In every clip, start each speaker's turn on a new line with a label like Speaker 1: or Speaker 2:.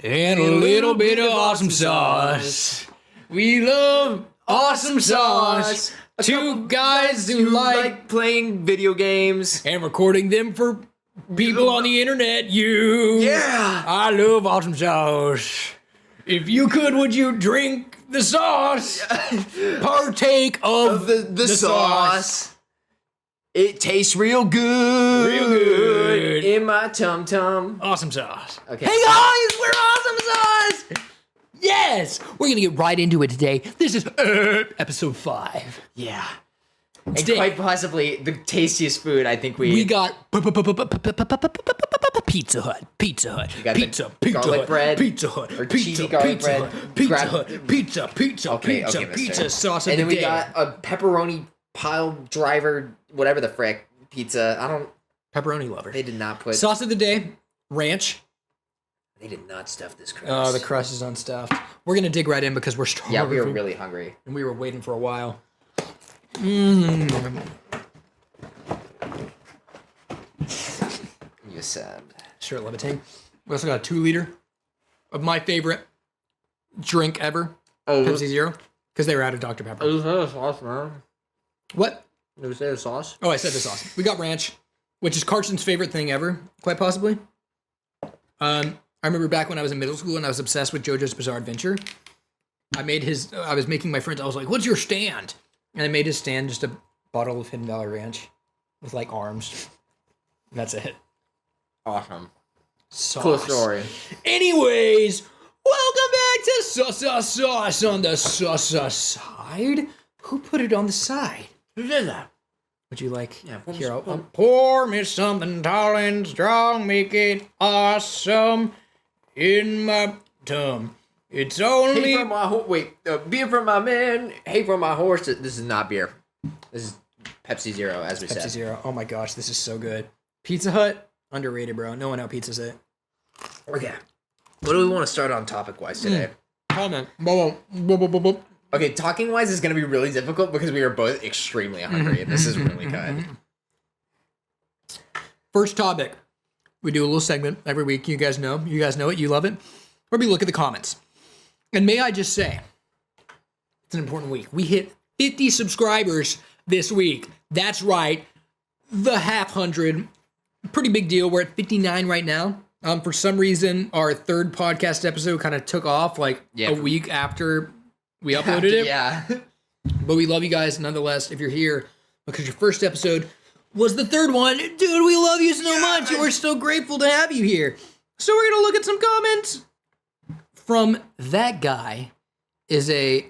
Speaker 1: and a little bit of awesome sauce. We love awesome sauce. Two guys who like
Speaker 2: playing video games
Speaker 1: and recording them for people on the internet. I love awesome sauce. If you could, would you drink the sauce? Partake of
Speaker 2: the sauce. It tastes real good. In my tum-tum.
Speaker 1: Awesome sauce.
Speaker 2: Okay.
Speaker 1: Hey guys, we're awesome sauce! Yes! We're gonna get right into it today. This is episode 5.
Speaker 2: Yeah. And quite possibly the tastiest food I think
Speaker 1: we got Pizza Hut.
Speaker 2: You got garlic bread,
Speaker 1: Pizza Hut,
Speaker 2: or cheesy garlic bread,
Speaker 1: Pizza Hut, pizza, sauce of the day.
Speaker 2: And then we got a pepperoni pile driver, whatever the frick, pizza.
Speaker 1: Pepperoni lover.
Speaker 2: They did not put
Speaker 1: sauce of the day, ranch.
Speaker 2: They did not stuff this crust.
Speaker 1: Oh, the crust is unstuffed. We're gonna dig right in because we're starving.
Speaker 2: Yeah, we were really hungry.
Speaker 1: And we were waiting for a while.
Speaker 2: You said.
Speaker 1: Sure, levitating. We also got a 2-liter of my favorite drink ever, Pepsi Zero, because they were out of Dr. Pepper.
Speaker 2: It was a sauce, man.
Speaker 1: What?
Speaker 2: It was a sauce.
Speaker 1: Oh, I said the sauce. We got ranch, which is Carson's favorite thing ever, quite possibly. I remember back when I was in middle school and I was obsessed with JoJo's Bizarre Adventure. I was making my friends, I was like, what's your stand? And I made his stand just a bottle of Hidden Valley Ranch with like arms. And that's it.
Speaker 2: Awesome.
Speaker 1: Sauce.
Speaker 2: Cool story.
Speaker 1: Anyways, welcome back to Sauce on the Sauce side. Who put it on the side?
Speaker 2: Who did that?
Speaker 1: Would you like?
Speaker 2: Yeah,
Speaker 1: Here, pour me something tall and strong, make it awesome in my tum. It's only
Speaker 2: beer from my man. Hey from my horse. This is not beer. This is Pepsi Zero, as we said.
Speaker 1: Pepsi Zero. Oh my gosh, this is so good. Pizza Hut, underrated, bro. No one out pizzas it.
Speaker 2: Okay. What do we want to start on topic-wise today?
Speaker 1: Comment.
Speaker 2: Okay, talking-wise is going to be really difficult because we are both extremely hungry, and this is really good.
Speaker 1: First topic. We do a little segment every week. You guys know it. You love it. Where we look at the comments. And may I just say, it's an important week. We hit 50 subscribers this week. That's right. The 100. Pretty big deal. We're at 59 right now. For some reason, our third podcast episode kind of took off a week after we uploaded it.
Speaker 2: Yeah.
Speaker 1: But we love you guys nonetheless if you're here because your first episode was the third one. Dude, we love you so much and we're so grateful to have you here. So we're going to look at some comments. From that guy is a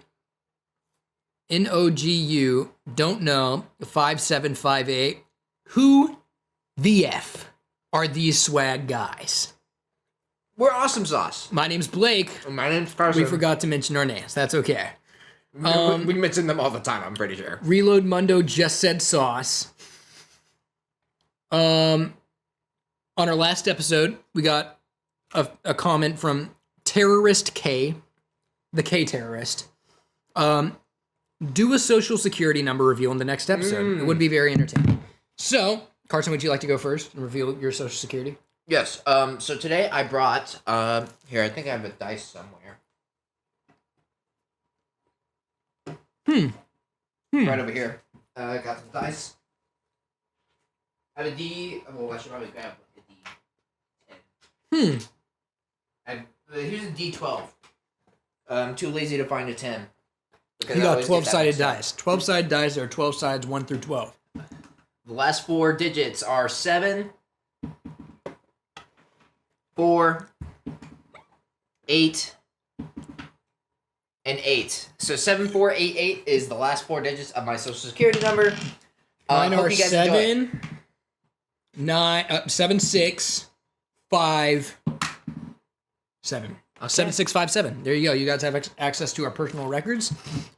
Speaker 1: NOGU, don't know, 5758. Who the F are these swag guys?
Speaker 2: We're awesome sauce.
Speaker 1: My name's Blake.
Speaker 2: My name's Carson.
Speaker 1: We forgot to mention our names. That's okay.
Speaker 2: We mention them all the time, I'm pretty sure.
Speaker 1: Reload Mundo just said sauce. On our last episode, we got a comment from Terrorist K, the K terrorist. Do a social security number reveal in the next episode. It would be very entertaining. So, Carson, would you like to go first and reveal your social security?
Speaker 2: Yes. So today I brought, here, I think I have a dice somewhere. Right over here. I got some dice. I have a D, well, I should probably grab a D10. Here's a D12. I'm too lazy to find a 10.
Speaker 1: You got 12-sided dice. 12-sided dice are 12 sides, 1 through 12.
Speaker 2: The last 4 digits are 7, 4, 8, and 8. So 7488 is the last 4 digits of my social security number.
Speaker 1: Mine are 7, 6, 5, 7. 7657. There you go. You guys have access to our personal records.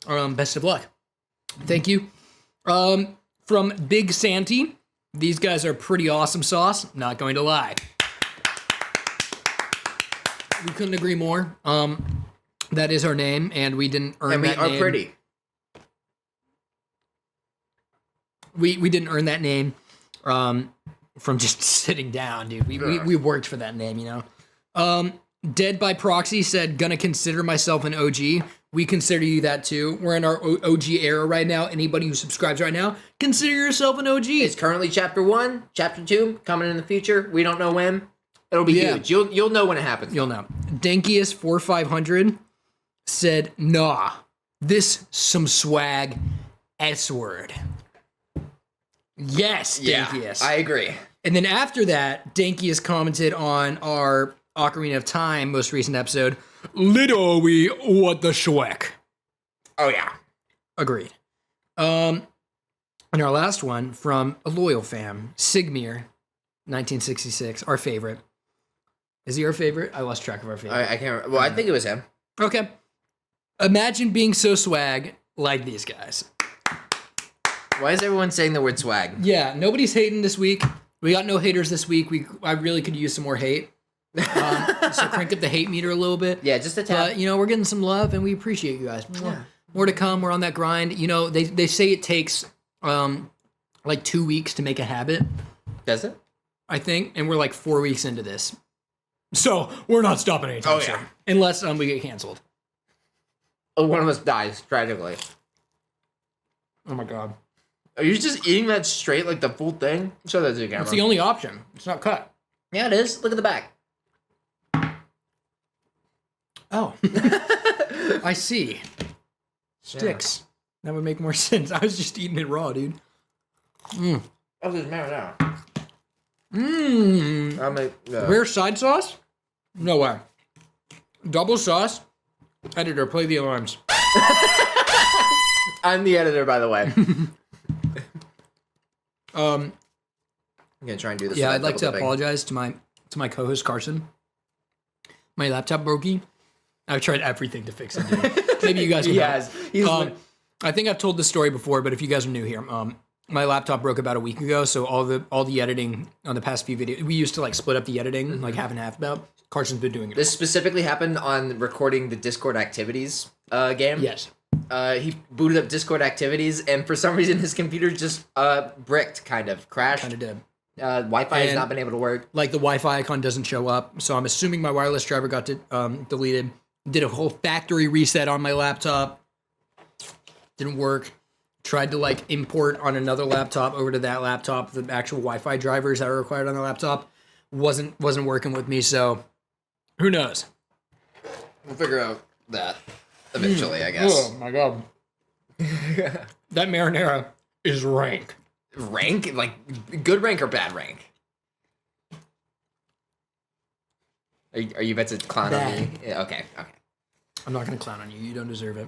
Speaker 1: Best of luck. Thank you. From Big Santy. These guys are pretty awesome sauce. Not going to lie. We couldn't agree more. That is our name, and we didn't earn that name.
Speaker 2: And we are pretty.
Speaker 1: We didn't earn that name from just sitting down, dude. We worked for that name, you know. Dead by Proxy said, gonna consider myself an OG. We consider you that too. We're in our OG era right now. Anybody who subscribes right now, consider yourself an OG.
Speaker 2: It's currently chapter 1, chapter 2, coming in the future. We don't know when. It'll be huge. You'll know when it happens.
Speaker 1: You'll know. Dankiest 4500 said, nah, this some swag S word. Yes, Dankiest.
Speaker 2: I agree.
Speaker 1: And then after that, Dankiest commented on our Ocarina of Time most recent episode, Little we what the schweck.
Speaker 2: Oh yeah.
Speaker 1: Agreed. And our last one from a loyal fam, Sigmir, 1966, our favorite. Is he our favorite? I lost track of our favorite.
Speaker 2: I can't remember. Well, I think it was him.
Speaker 1: Okay. Imagine being so swag like these guys.
Speaker 2: Why is everyone saying the word swag?
Speaker 1: Yeah, nobody's hating this week. We got no haters this week. I really could use some more hate. So crank up the hate meter a little bit.
Speaker 2: Yeah, just a tap.
Speaker 1: But, we're getting some love, and we appreciate you guys. Yeah. More to come. We're on that grind. They say it takes like 2 weeks to make a habit.
Speaker 2: Does it?
Speaker 1: I think, and we're like 4 weeks into this. So we're not stopping anytime soon. Unless we get canceled.
Speaker 2: Oh, one of us dies, tragically.
Speaker 1: Oh my God.
Speaker 2: Are you just eating that straight, like the full thing? Show that to the camera.
Speaker 1: It's the only option. It's not cut.
Speaker 2: Yeah, it is. Look at the back.
Speaker 1: Oh. I see. Sticks. Yeah. That would make more sense. I was just eating it raw, dude.
Speaker 2: Oh, there's marinara.
Speaker 1: Rare side sauce? No way. Double sauce? Editor, play the alarms.
Speaker 2: I'm the editor, by the way.
Speaker 1: I'm
Speaker 2: gonna try and do this.
Speaker 1: Yeah, I'd like to apologize to my co-host Carson. My laptop broke. I've tried everything to fix it. Dude. Maybe you guys can help. I think I've told this story before, but if you guys are new here, my laptop broke about a week ago, so all the editing on the past few videos, we used to like split up the editing like half and half. About Carson's been doing it.
Speaker 2: This specifically happened on recording the Discord activities game.
Speaker 1: Yes.
Speaker 2: He booted up Discord activities, and for some reason his computer just bricked, kind of crashed.
Speaker 1: Kind of did.
Speaker 2: Wi-Fi has not been able to work.
Speaker 1: Like the Wi-Fi icon doesn't show up, so I'm assuming my wireless driver got deleted. Did a whole factory reset on my laptop. Didn't work. Tried to like import on another laptop over to that laptop the actual Wi-Fi drivers that are required on the laptop. Wasn't working with me, so who knows?
Speaker 2: We'll figure out that eventually, I guess.
Speaker 1: Oh my God. That marinara is rank.
Speaker 2: Rank? Like good rank or bad rank? Are you about to clown on me? Yeah, okay.
Speaker 1: I'm not going to clown on you. You don't deserve it.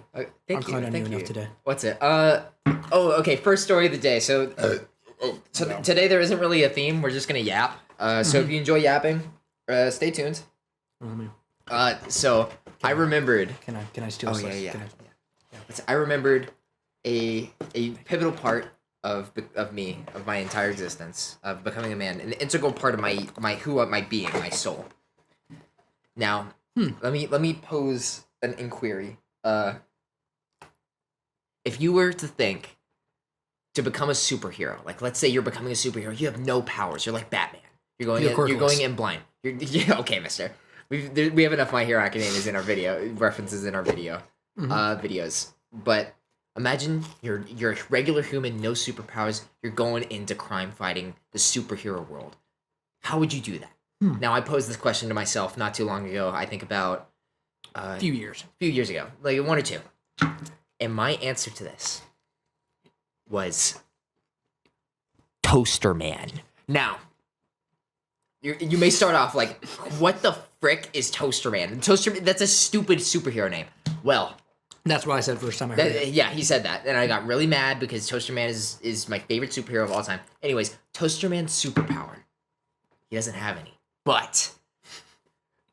Speaker 2: I'm
Speaker 1: clowning on you enough today.
Speaker 2: What's it? Okay. First story of the day. So, today there isn't really a theme. We're just going to yap. So if you enjoy yapping, stay tuned. So I remembered.
Speaker 1: Can I steal a slice?
Speaker 2: Yeah. I remembered a pivotal part of my entire existence, of becoming a man, an integral part of my being, my soul. Now, let me pose an inquiry. If you were to think to become a superhero, like let's say you're becoming a superhero, you have no powers. You're like Batman. You're going in blind. Okay, mister. We have enough My Hero Academias in our video references in our video videos. But imagine you're a regular human, no superpowers. You're going into crime fighting the superhero world. How would you do that? Now, I posed this question to myself not too long ago. I think about
Speaker 1: a few years
Speaker 2: ago, like 1 or 2. And my answer to this was Toaster Man. Now, you may start off like, what the frick is Toaster Man? That's a stupid superhero name. Well,
Speaker 1: that's what I said first time I heard it.
Speaker 2: Yeah, he said that. And I got really mad because Toaster Man is my favorite superhero of all time. Anyways, Toaster Man's superpower. He doesn't have any. But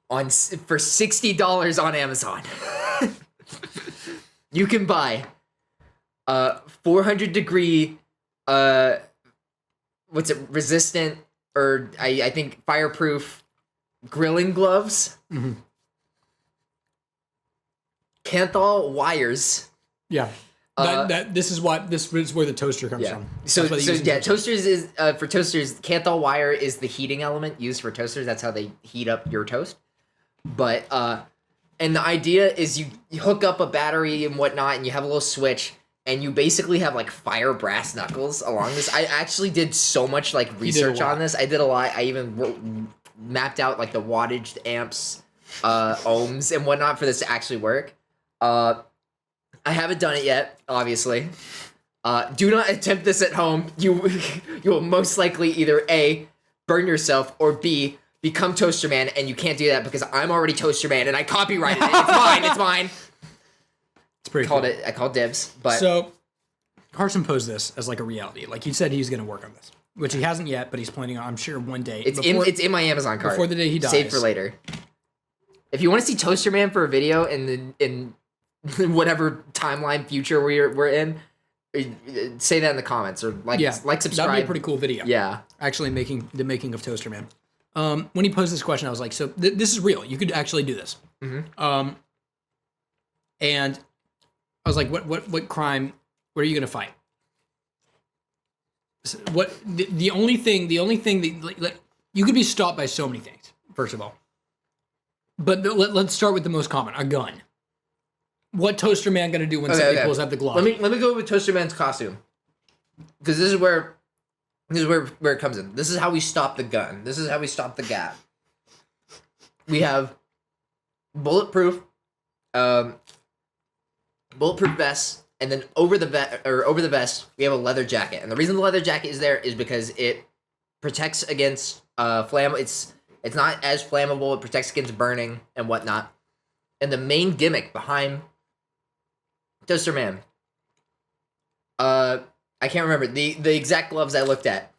Speaker 2: for $60 on Amazon, you can buy 400 degree resistant or I think fireproof grilling gloves. Canthal wires.
Speaker 1: Yeah. This is where the toaster comes from.
Speaker 2: So toasters is for toasters. Canthal wire is the heating element used for toasters. That's how they heat up your toast.
Speaker 3: But and the idea is you hook up a battery and whatnot, and you have a little switch, and you basically have like fire brass knuckles along this. I actually did so much like research on this. I did a lot. I even mapped out like the wattage, amps, ohms, and whatnot for this to actually work. I haven't done it yet, obviously. Do not attempt this at home. You will most likely either A, burn yourself, or B, become Toaster Man, and you can't do that because I'm already Toaster Man and I copyrighted it. It's mine. It's mine.
Speaker 1: It's pretty
Speaker 3: Called
Speaker 1: cool.
Speaker 3: it. I called dibs. But
Speaker 1: So Carson posed this as like a reality. Like he said he's going to work on this, which he hasn't yet, but he's planning on. I'm sure one day.
Speaker 3: it's in my Amazon cart
Speaker 1: before the day he dies.
Speaker 3: Saved for later. If you want to see Toaster Man for a video in whatever timeline future we're in, say that in the comments or like subscribe.
Speaker 1: That'd be a pretty cool video.
Speaker 3: Yeah.
Speaker 1: Actually the making of Toaster Man. When he posed this question, I was like, so this is real. You could actually do this.
Speaker 3: Mm-hmm.
Speaker 1: And I was like, what crime? What are you gonna fight? What the only thing that like you could be stopped by so many things. First of all, but let's start with the most common: a gun. What Toaster Man gonna do when somebody pulls out the glove?
Speaker 3: Let me go with Toaster Man's costume, because this is where it comes in. This is how we stop the gun. This is how we stop the gap. We have bulletproof vests, and then over the vest we have a leather jacket. And the reason the leather jacket is there is because it protects against flame. It's not as flammable. It protects against burning and whatnot. And the main gimmick behind Toaster Man, I can't remember the exact gloves I looked at.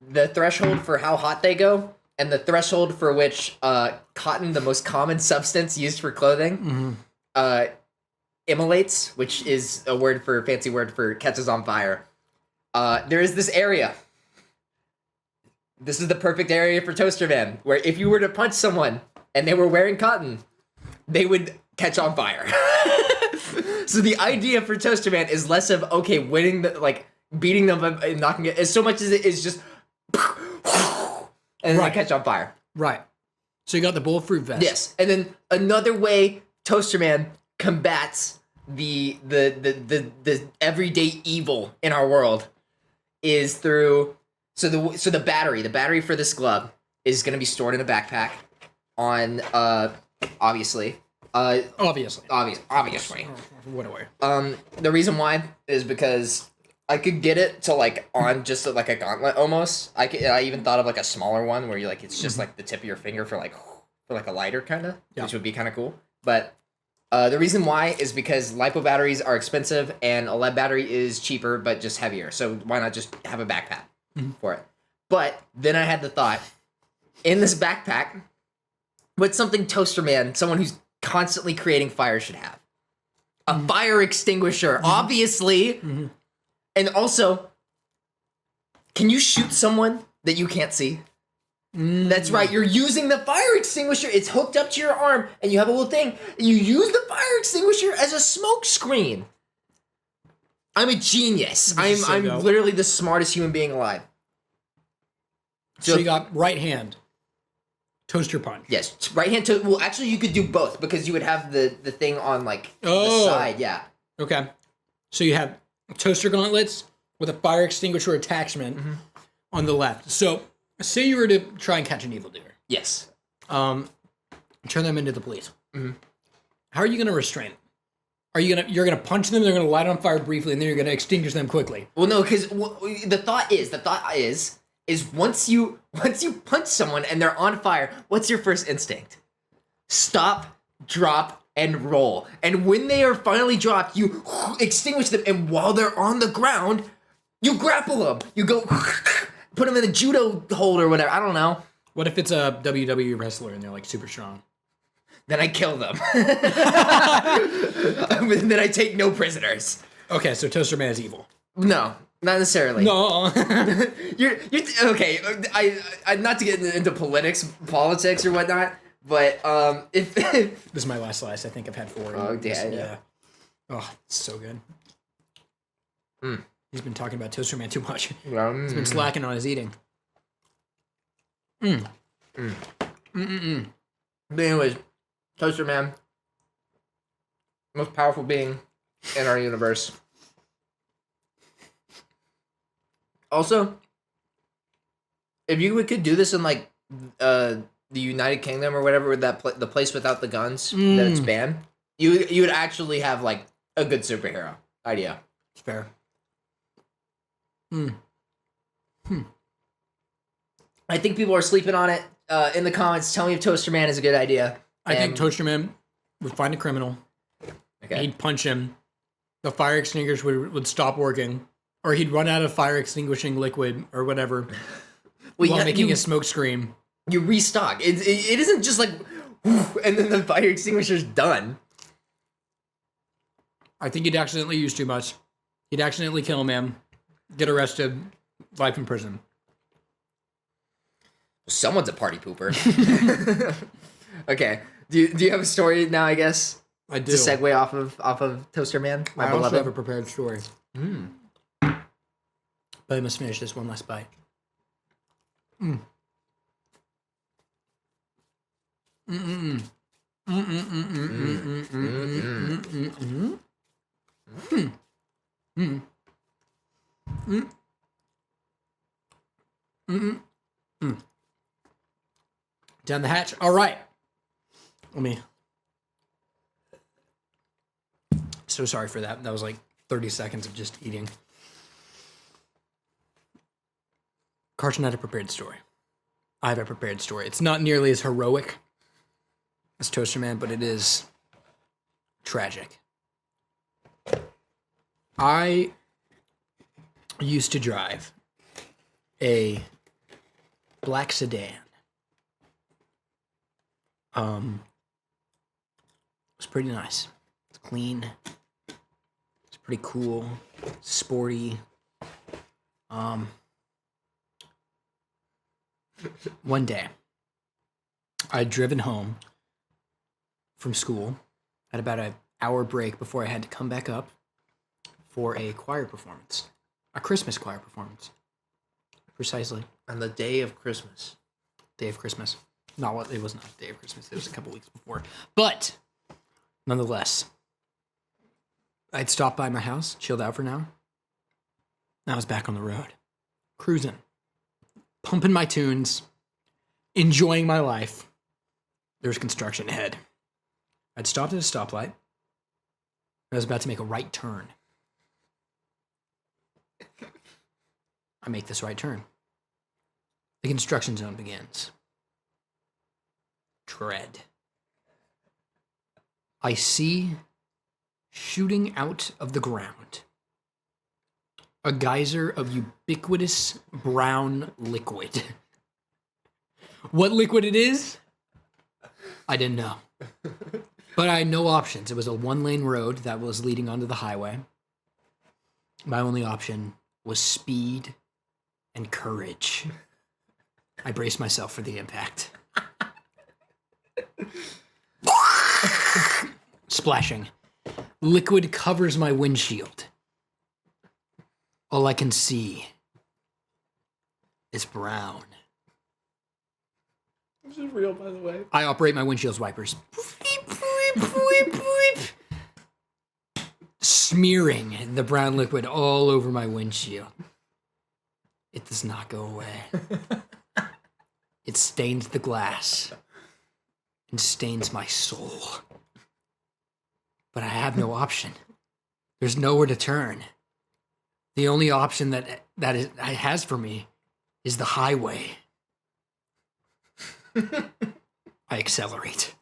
Speaker 3: The threshold for how hot they go, and the threshold for which cotton, the most common substance used for clothing, immolates, which is a fancy word for catches on fire. There is this area. This is the perfect area for Toaster Man, where if you were to punch someone and they were wearing cotton, they would catch on fire. So the idea for Toaster Man is less of beating them and knocking it, as so much as it is just and then they catch on fire.
Speaker 1: Right. So you got the bulletproof vest.
Speaker 3: Yes, and then another way Toaster Man combats the everyday evil in our world is through the battery for this glove is going to be stored in a backpack on obviously.
Speaker 1: Obviously.
Speaker 3: What a way. The reason why is because I could get it to like on just like a gauntlet almost. I even thought of like a smaller one where you like it's just like the tip of your finger for like a lighter kind of, which would be kind of cool. But the reason why is because LiPo batteries are expensive and a lead battery is cheaper but just heavier. So why not just have a backpack for it? But then I had the thought, in this backpack, what's something Toaster Man, someone who's constantly creating fire, should have? A fire extinguisher, obviously. And also, can you shoot someone that you can't see? That's right, you're using the fire extinguisher. It's hooked up to your arm, and you have a little thing. And you use the fire extinguisher as a smoke screen. I'm a genius. I'm literally the smartest human being alive.
Speaker 1: So you got right hand. Toaster punch.
Speaker 3: Yes, right hand to. Well, actually, you could do both because you would have the thing on like the side. Yeah.
Speaker 1: Okay. So you have toaster gauntlets with a fire extinguisher attachment on the left. So say you were to try and catch an evildoer.
Speaker 3: Yes.
Speaker 1: Turn them into the police. How are you going to restrain them? You're gonna punch them? They're gonna light on fire briefly, and then you're gonna extinguish them quickly.
Speaker 3: Well, no, because the thought is once you punch someone and they're on fire, what's your first instinct? Stop, drop, and roll. And when they are finally dropped, you extinguish them, and while they're on the ground, you grapple them. You go put them in a judo hold or whatever. I don't know.
Speaker 1: What if it's a WWE wrestler and they're like super strong?
Speaker 3: Then I kill them. Then I take no prisoners.
Speaker 1: Okay, so Toaster Man is evil.
Speaker 3: No, not necessarily.
Speaker 1: No.
Speaker 3: you're okay. I not to get into politics or whatnot, but if
Speaker 1: this is my last slice. I think I've had 4.
Speaker 3: Oh yeah.
Speaker 1: Oh, it's so good. He's been talking about Toaster Man too much. He's been slacking on his eating.
Speaker 3: But anyways, Toaster Man. Most powerful being in our universe. Also, if you could do this in like the United Kingdom or whatever, with the place without the guns that it's banned, you would actually have like a good superhero idea.
Speaker 1: It's fair.
Speaker 3: I think people are sleeping on it. In the comments, tell me if Toaster Man is a good idea.
Speaker 1: I think Toaster Man would find a criminal.
Speaker 3: Okay.
Speaker 1: He'd punch him. The fire extinguisher would stop working. Or he'd run out of fire extinguishing liquid or whatever while making a smoke scream.
Speaker 3: You restock. It isn't just like, and then the fire extinguisher's done.
Speaker 1: I think he'd accidentally use too much. He'd accidentally kill a man, get arrested, life in prison.
Speaker 3: Someone's a party pooper. Okay. Do you have a story now, I guess?
Speaker 1: I do.
Speaker 3: To segue off of Toaster Man, my beloved.
Speaker 1: also have a prepared story. But I must finish this one last bite. Down the hatch. All right. Let me. So sorry for that. That was like 30 seconds of just eating. Carson had a prepared story. I have a prepared story. It's not nearly as heroic as Toaster Man, but it is tragic. I used to drive a black sedan. It was pretty nice. It's clean. It's pretty cool. Sporty. One day, I'd driven home from school at about an hour break before I had to come back up for a choir performance, a Christmas choir performance. Precisely.
Speaker 3: On the day of Christmas.
Speaker 1: Day of Christmas. No, it was not the day of Christmas. It was a couple weeks before. But, nonetheless, I'd stopped by my house, chilled out for now. I was back on the road, cruising, pumping my tunes, enjoying my life. There was construction ahead. I'd stopped at a stoplight. I was about to make a right turn. I make this right turn. The construction zone begins. Tread. I see, shooting out of the ground, a geyser of ubiquitous brown liquid. What liquid it is, I didn't know. But I had no options. It was a one-lane road that was leading onto the highway. My only option was speed and courage. I braced myself for the impact. Splashing. Liquid covers my windshield. All I can see is brown.
Speaker 3: This is real, by the way.
Speaker 1: I operate my windshield wipers. Smearing the brown liquid all over my windshield. It does not go away. It stains the glass and stains my soul. But I have no option. There's nowhere to turn. The only option that it has for me is the highway. I accelerate.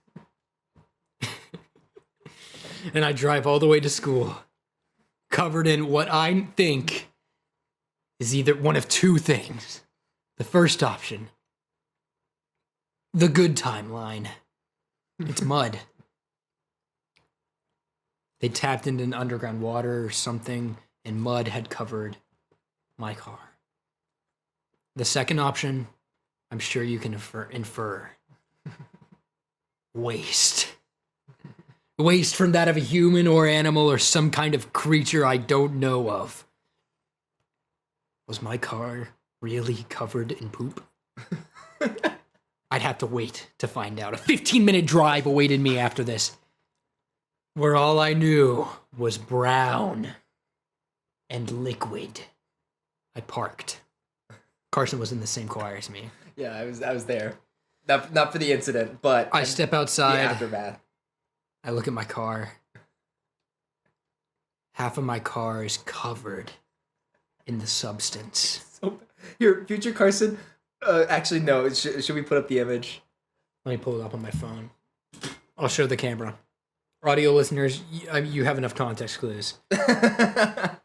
Speaker 1: And I drive all the way to school, covered in what I think is either one of two things. The first option, the good timeline. It's mud. They tapped into an underground water or something, and mud had covered my car. The second option, I'm sure you can infer. Waste. Waste from that of a human or animal or some kind of creature I don't know of. Was my car really covered in poop? I'd have to wait to find out. A 15-minute drive awaited me after this, where all I knew was brown and liquid. I parked. Carson was in the same choir as me.
Speaker 3: Yeah, I was there. Not for the incident, but
Speaker 1: I step outside.
Speaker 3: The aftermath.
Speaker 1: I look at my car. Half of my car is covered in the substance.
Speaker 3: So, here, future Carson. Actually, no. Should we put up the image?
Speaker 1: Let me pull it up on my phone. I'll show the camera. Audio listeners, you have enough context clues.
Speaker 3: That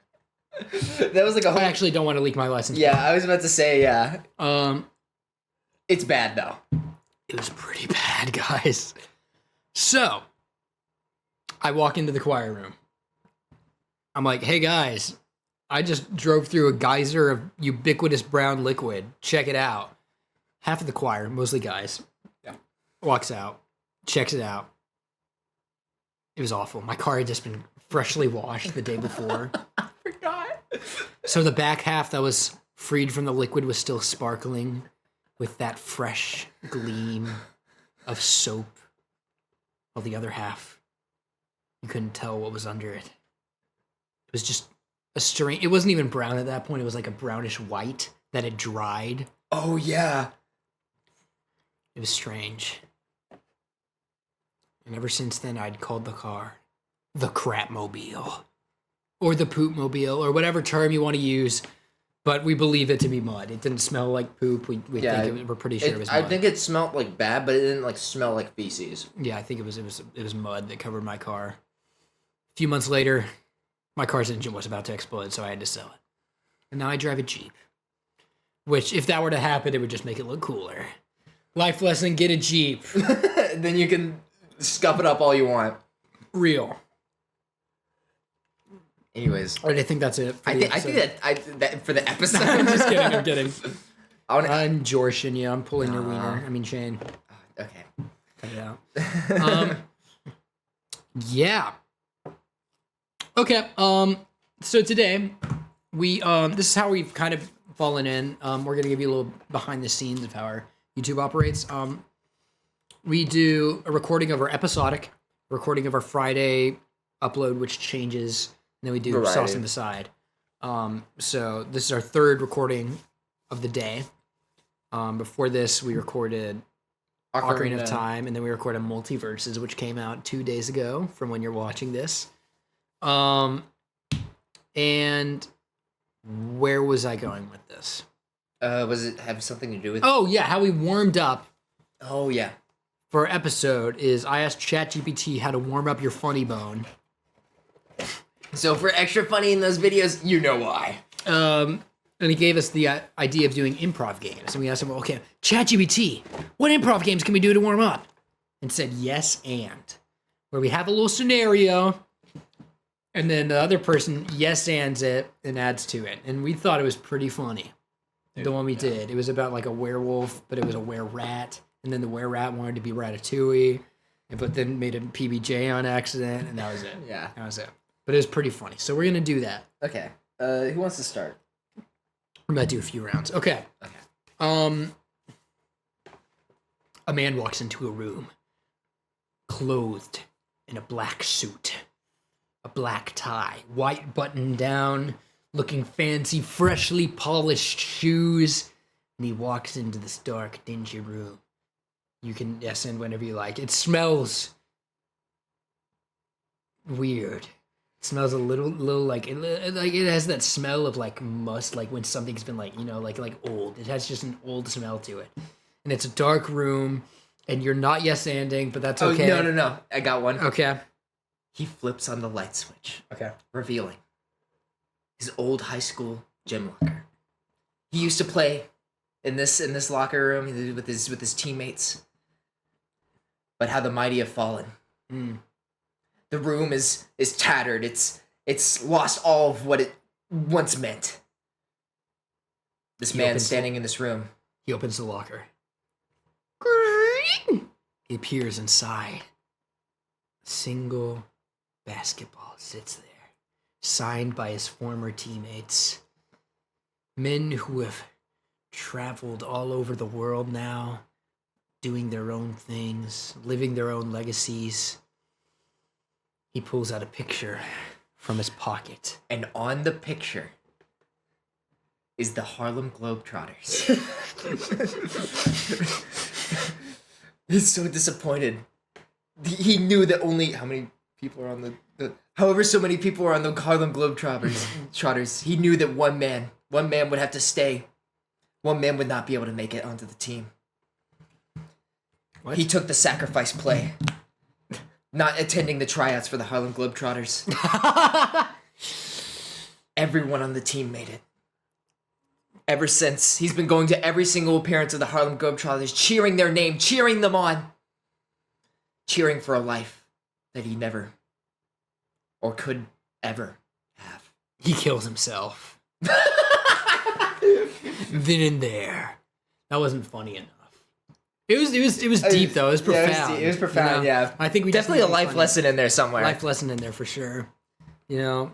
Speaker 3: was like a whole...
Speaker 1: I actually don't want to leak my license.
Speaker 3: Yeah, I was about to say, yeah. It's bad, though.
Speaker 1: It was pretty bad, guys. So, I walk into the choir room. I'm like, hey, guys, I just drove through a geyser of ubiquitous brown liquid. Check it out. Half of the choir, mostly guys, walks out, checks it out. It was awful. My car had just been freshly washed the day before.
Speaker 3: I forgot.
Speaker 1: So the back half that was freed from the liquid was still sparkling with that fresh gleam of soap. While the other half, you couldn't tell what was under it. It was just a strange... It wasn't even brown at that point. It was like a brownish white that had dried.
Speaker 3: Oh, yeah.
Speaker 1: It was strange. And ever since then, I'd called the car the crapmobile. Or the poopmobile, or whatever term you want to use. But we believe it to be mud. It didn't smell like poop. We're pretty sure it was mud.
Speaker 3: I think it smelled like bad, but it didn't like smell like feces.
Speaker 1: Yeah, I think it was mud that covered my car. A few months later, my car's engine was about to explode, so I had to sell it. And now I drive a Jeep. Which, if that were to happen, it would just make it look cooler. Life lesson, get a Jeep.
Speaker 3: Then you can scuff it up all you want.
Speaker 1: Real.
Speaker 3: Anyways.
Speaker 1: I think that's it.
Speaker 3: I think that for the episode.
Speaker 1: I'm kidding. I'm Jorshin, yeah. I'm pulling your
Speaker 3: Aw.
Speaker 1: wiener. I mean, Shane.
Speaker 3: Okay.
Speaker 1: Cut it out. Yeah. Okay. So today, this is how we've kind of fallen in. We're gonna give you a little behind the scenes of how our YouTube operates. We do a recording of our episodic, recording of our Friday upload, which changes. And then we do
Speaker 3: Variety.
Speaker 1: Sauce on the side. So this is our third recording of the day. Before this, we recorded Ocarina of Time, and then we recorded Multiverses, which came out 2 days ago from when you're watching this. And where was I going with this?
Speaker 3: Was it have something to do with...
Speaker 1: Oh, yeah, how we warmed up
Speaker 3: Oh, yeah.
Speaker 1: for our episode is I asked ChatGPT how to warm up your funny bone.
Speaker 3: So for extra funny in those videos, you know why.
Speaker 1: And he gave us the idea of doing improv games. And we asked him, well, okay, ChatGPT, what improv games can we do to warm up? And said, yes, and. Where we have a little scenario, and then the other person yes ands it and adds to it. And we thought it was pretty funny. The one we did. It was about like a werewolf, but it was a were-rat. And then the were-rat wanted to be Ratatouille, but then made a PBJ on accident, and that was it.
Speaker 3: Yeah.
Speaker 1: That was it. But it was pretty funny. So we're going to do that.
Speaker 3: Okay. Who wants to start?
Speaker 1: I'm going to do a few rounds. Okay. A man walks into a room, clothed in a black suit, a black tie, white button down, looking fancy, freshly polished shoes, and he walks into this dark, dingy room. You can yes and whenever you like. It smells weird. It smells a little like it has that smell of like must, like when something's been like, you know, like old. It has just an old smell to it. And it's a dark room, and you're not yes-anding, but that's okay.
Speaker 3: Oh, no. I got one.
Speaker 1: Okay.
Speaker 3: He flips on the light switch,
Speaker 1: Okay.
Speaker 3: revealing his old high school gym locker. He used to play in this locker room with his teammates. But how the mighty have fallen.
Speaker 1: Mm.
Speaker 3: The room is tattered. It's lost all of what it once meant. This man standing in this room.
Speaker 1: He opens the locker. He appears inside. A single basketball sits there, signed by his former teammates. Men who have traveled all over the world now, doing their own things, living their own legacies. He pulls out a picture from his pocket.
Speaker 3: And on the picture is the Harlem Globetrotters. He's so disappointed. He knew that only how many people are on however so many people are on the Harlem Globetrotters. He knew that one man would have to stay. One man would not be able to make it onto the team.
Speaker 1: What?
Speaker 3: He took the sacrifice play, not attending the tryouts for the Harlem Globetrotters. Everyone on the team made it. Ever since, he's been going to every single appearance of the Harlem Globetrotters, cheering their name, cheering them on. Cheering for a life that he never or could ever have.
Speaker 1: He kills himself. Then and there. That wasn't funny enough. It was deep though. It was profound.
Speaker 3: It was profound,
Speaker 1: you know?
Speaker 3: yeah.
Speaker 1: I think we
Speaker 3: Definitely a
Speaker 1: just need to
Speaker 3: life
Speaker 1: find
Speaker 3: lesson in there somewhere.
Speaker 1: Life lesson in there for sure. You know,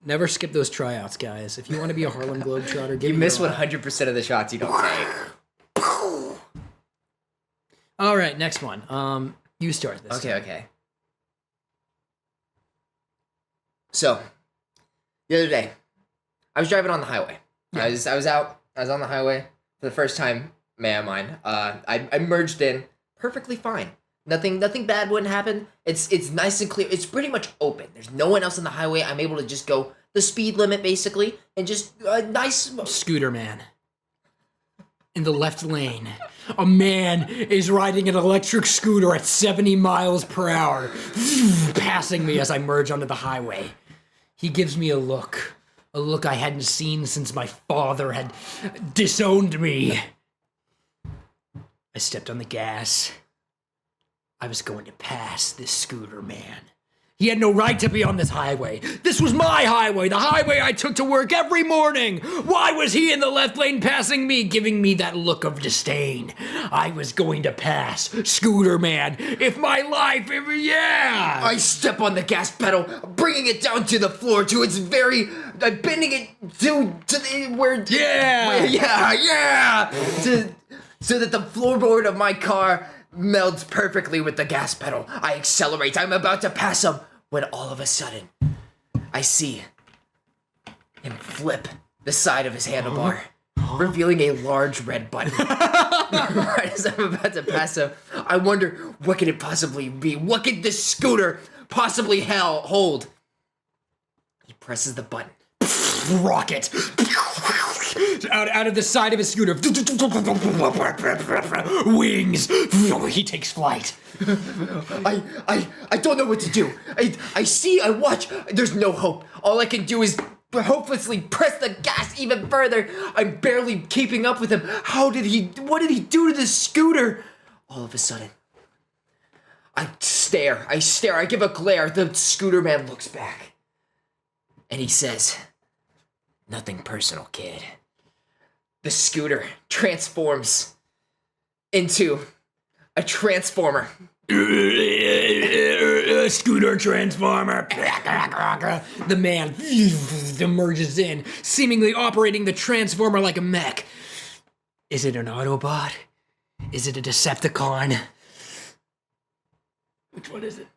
Speaker 1: never skip those tryouts, guys. If you want to be a Harlem Globetrotter,
Speaker 3: You miss 100% of the shots you don't take.
Speaker 1: All right, next one. You start this.
Speaker 3: Okay. So, the other day, I was driving on the highway.
Speaker 1: Yeah.
Speaker 3: I was on the highway for the first time, may I mind. I merged in perfectly fine. Nothing bad wouldn't happen. It's nice and clear. It's pretty much open. There's no one else on the highway. I'm able to just go the speed limit basically and just nice.
Speaker 1: Scooter man. In the left lane, a man is riding an electric scooter at 70 miles per hour, passing me as I merge onto the highway. He gives me a look I hadn't seen since my father had disowned me. I stepped on the gas. I was going to pass this scooter man. He had no right to be on this highway. This was my highway, the highway I took to work every morning. Why was he in the left lane passing me, giving me that look of disdain? I was going to pass Scooter Man. Yeah!
Speaker 3: I step on the gas pedal, bringing it down to the floor to its very, bending it to where. Yeah. So that the floorboard of my car melds perfectly with the gas pedal. I accelerate. I'm about to pass him when all of a sudden I see him flip the side of his handlebar, revealing a large red button. Right as I'm about to pass him, I wonder, what could it possibly be? What could this scooter possibly hold? He presses the button.
Speaker 1: Rocket! Out of the side of his scooter. Wings! He takes flight.
Speaker 3: I don't know what to do. I watch. There's no hope. All I can do is hopelessly press the gas even further. I'm barely keeping up with him. What did he do to this scooter? All of a sudden, I stare. I give a glare. The scooter man looks back. And he says, "Nothing personal, kid." The scooter transforms into a transformer.
Speaker 1: Scooter transformer. The man emerges in, seemingly operating the transformer like a mech. Is it an Autobot? Is it a Decepticon? Which one is it?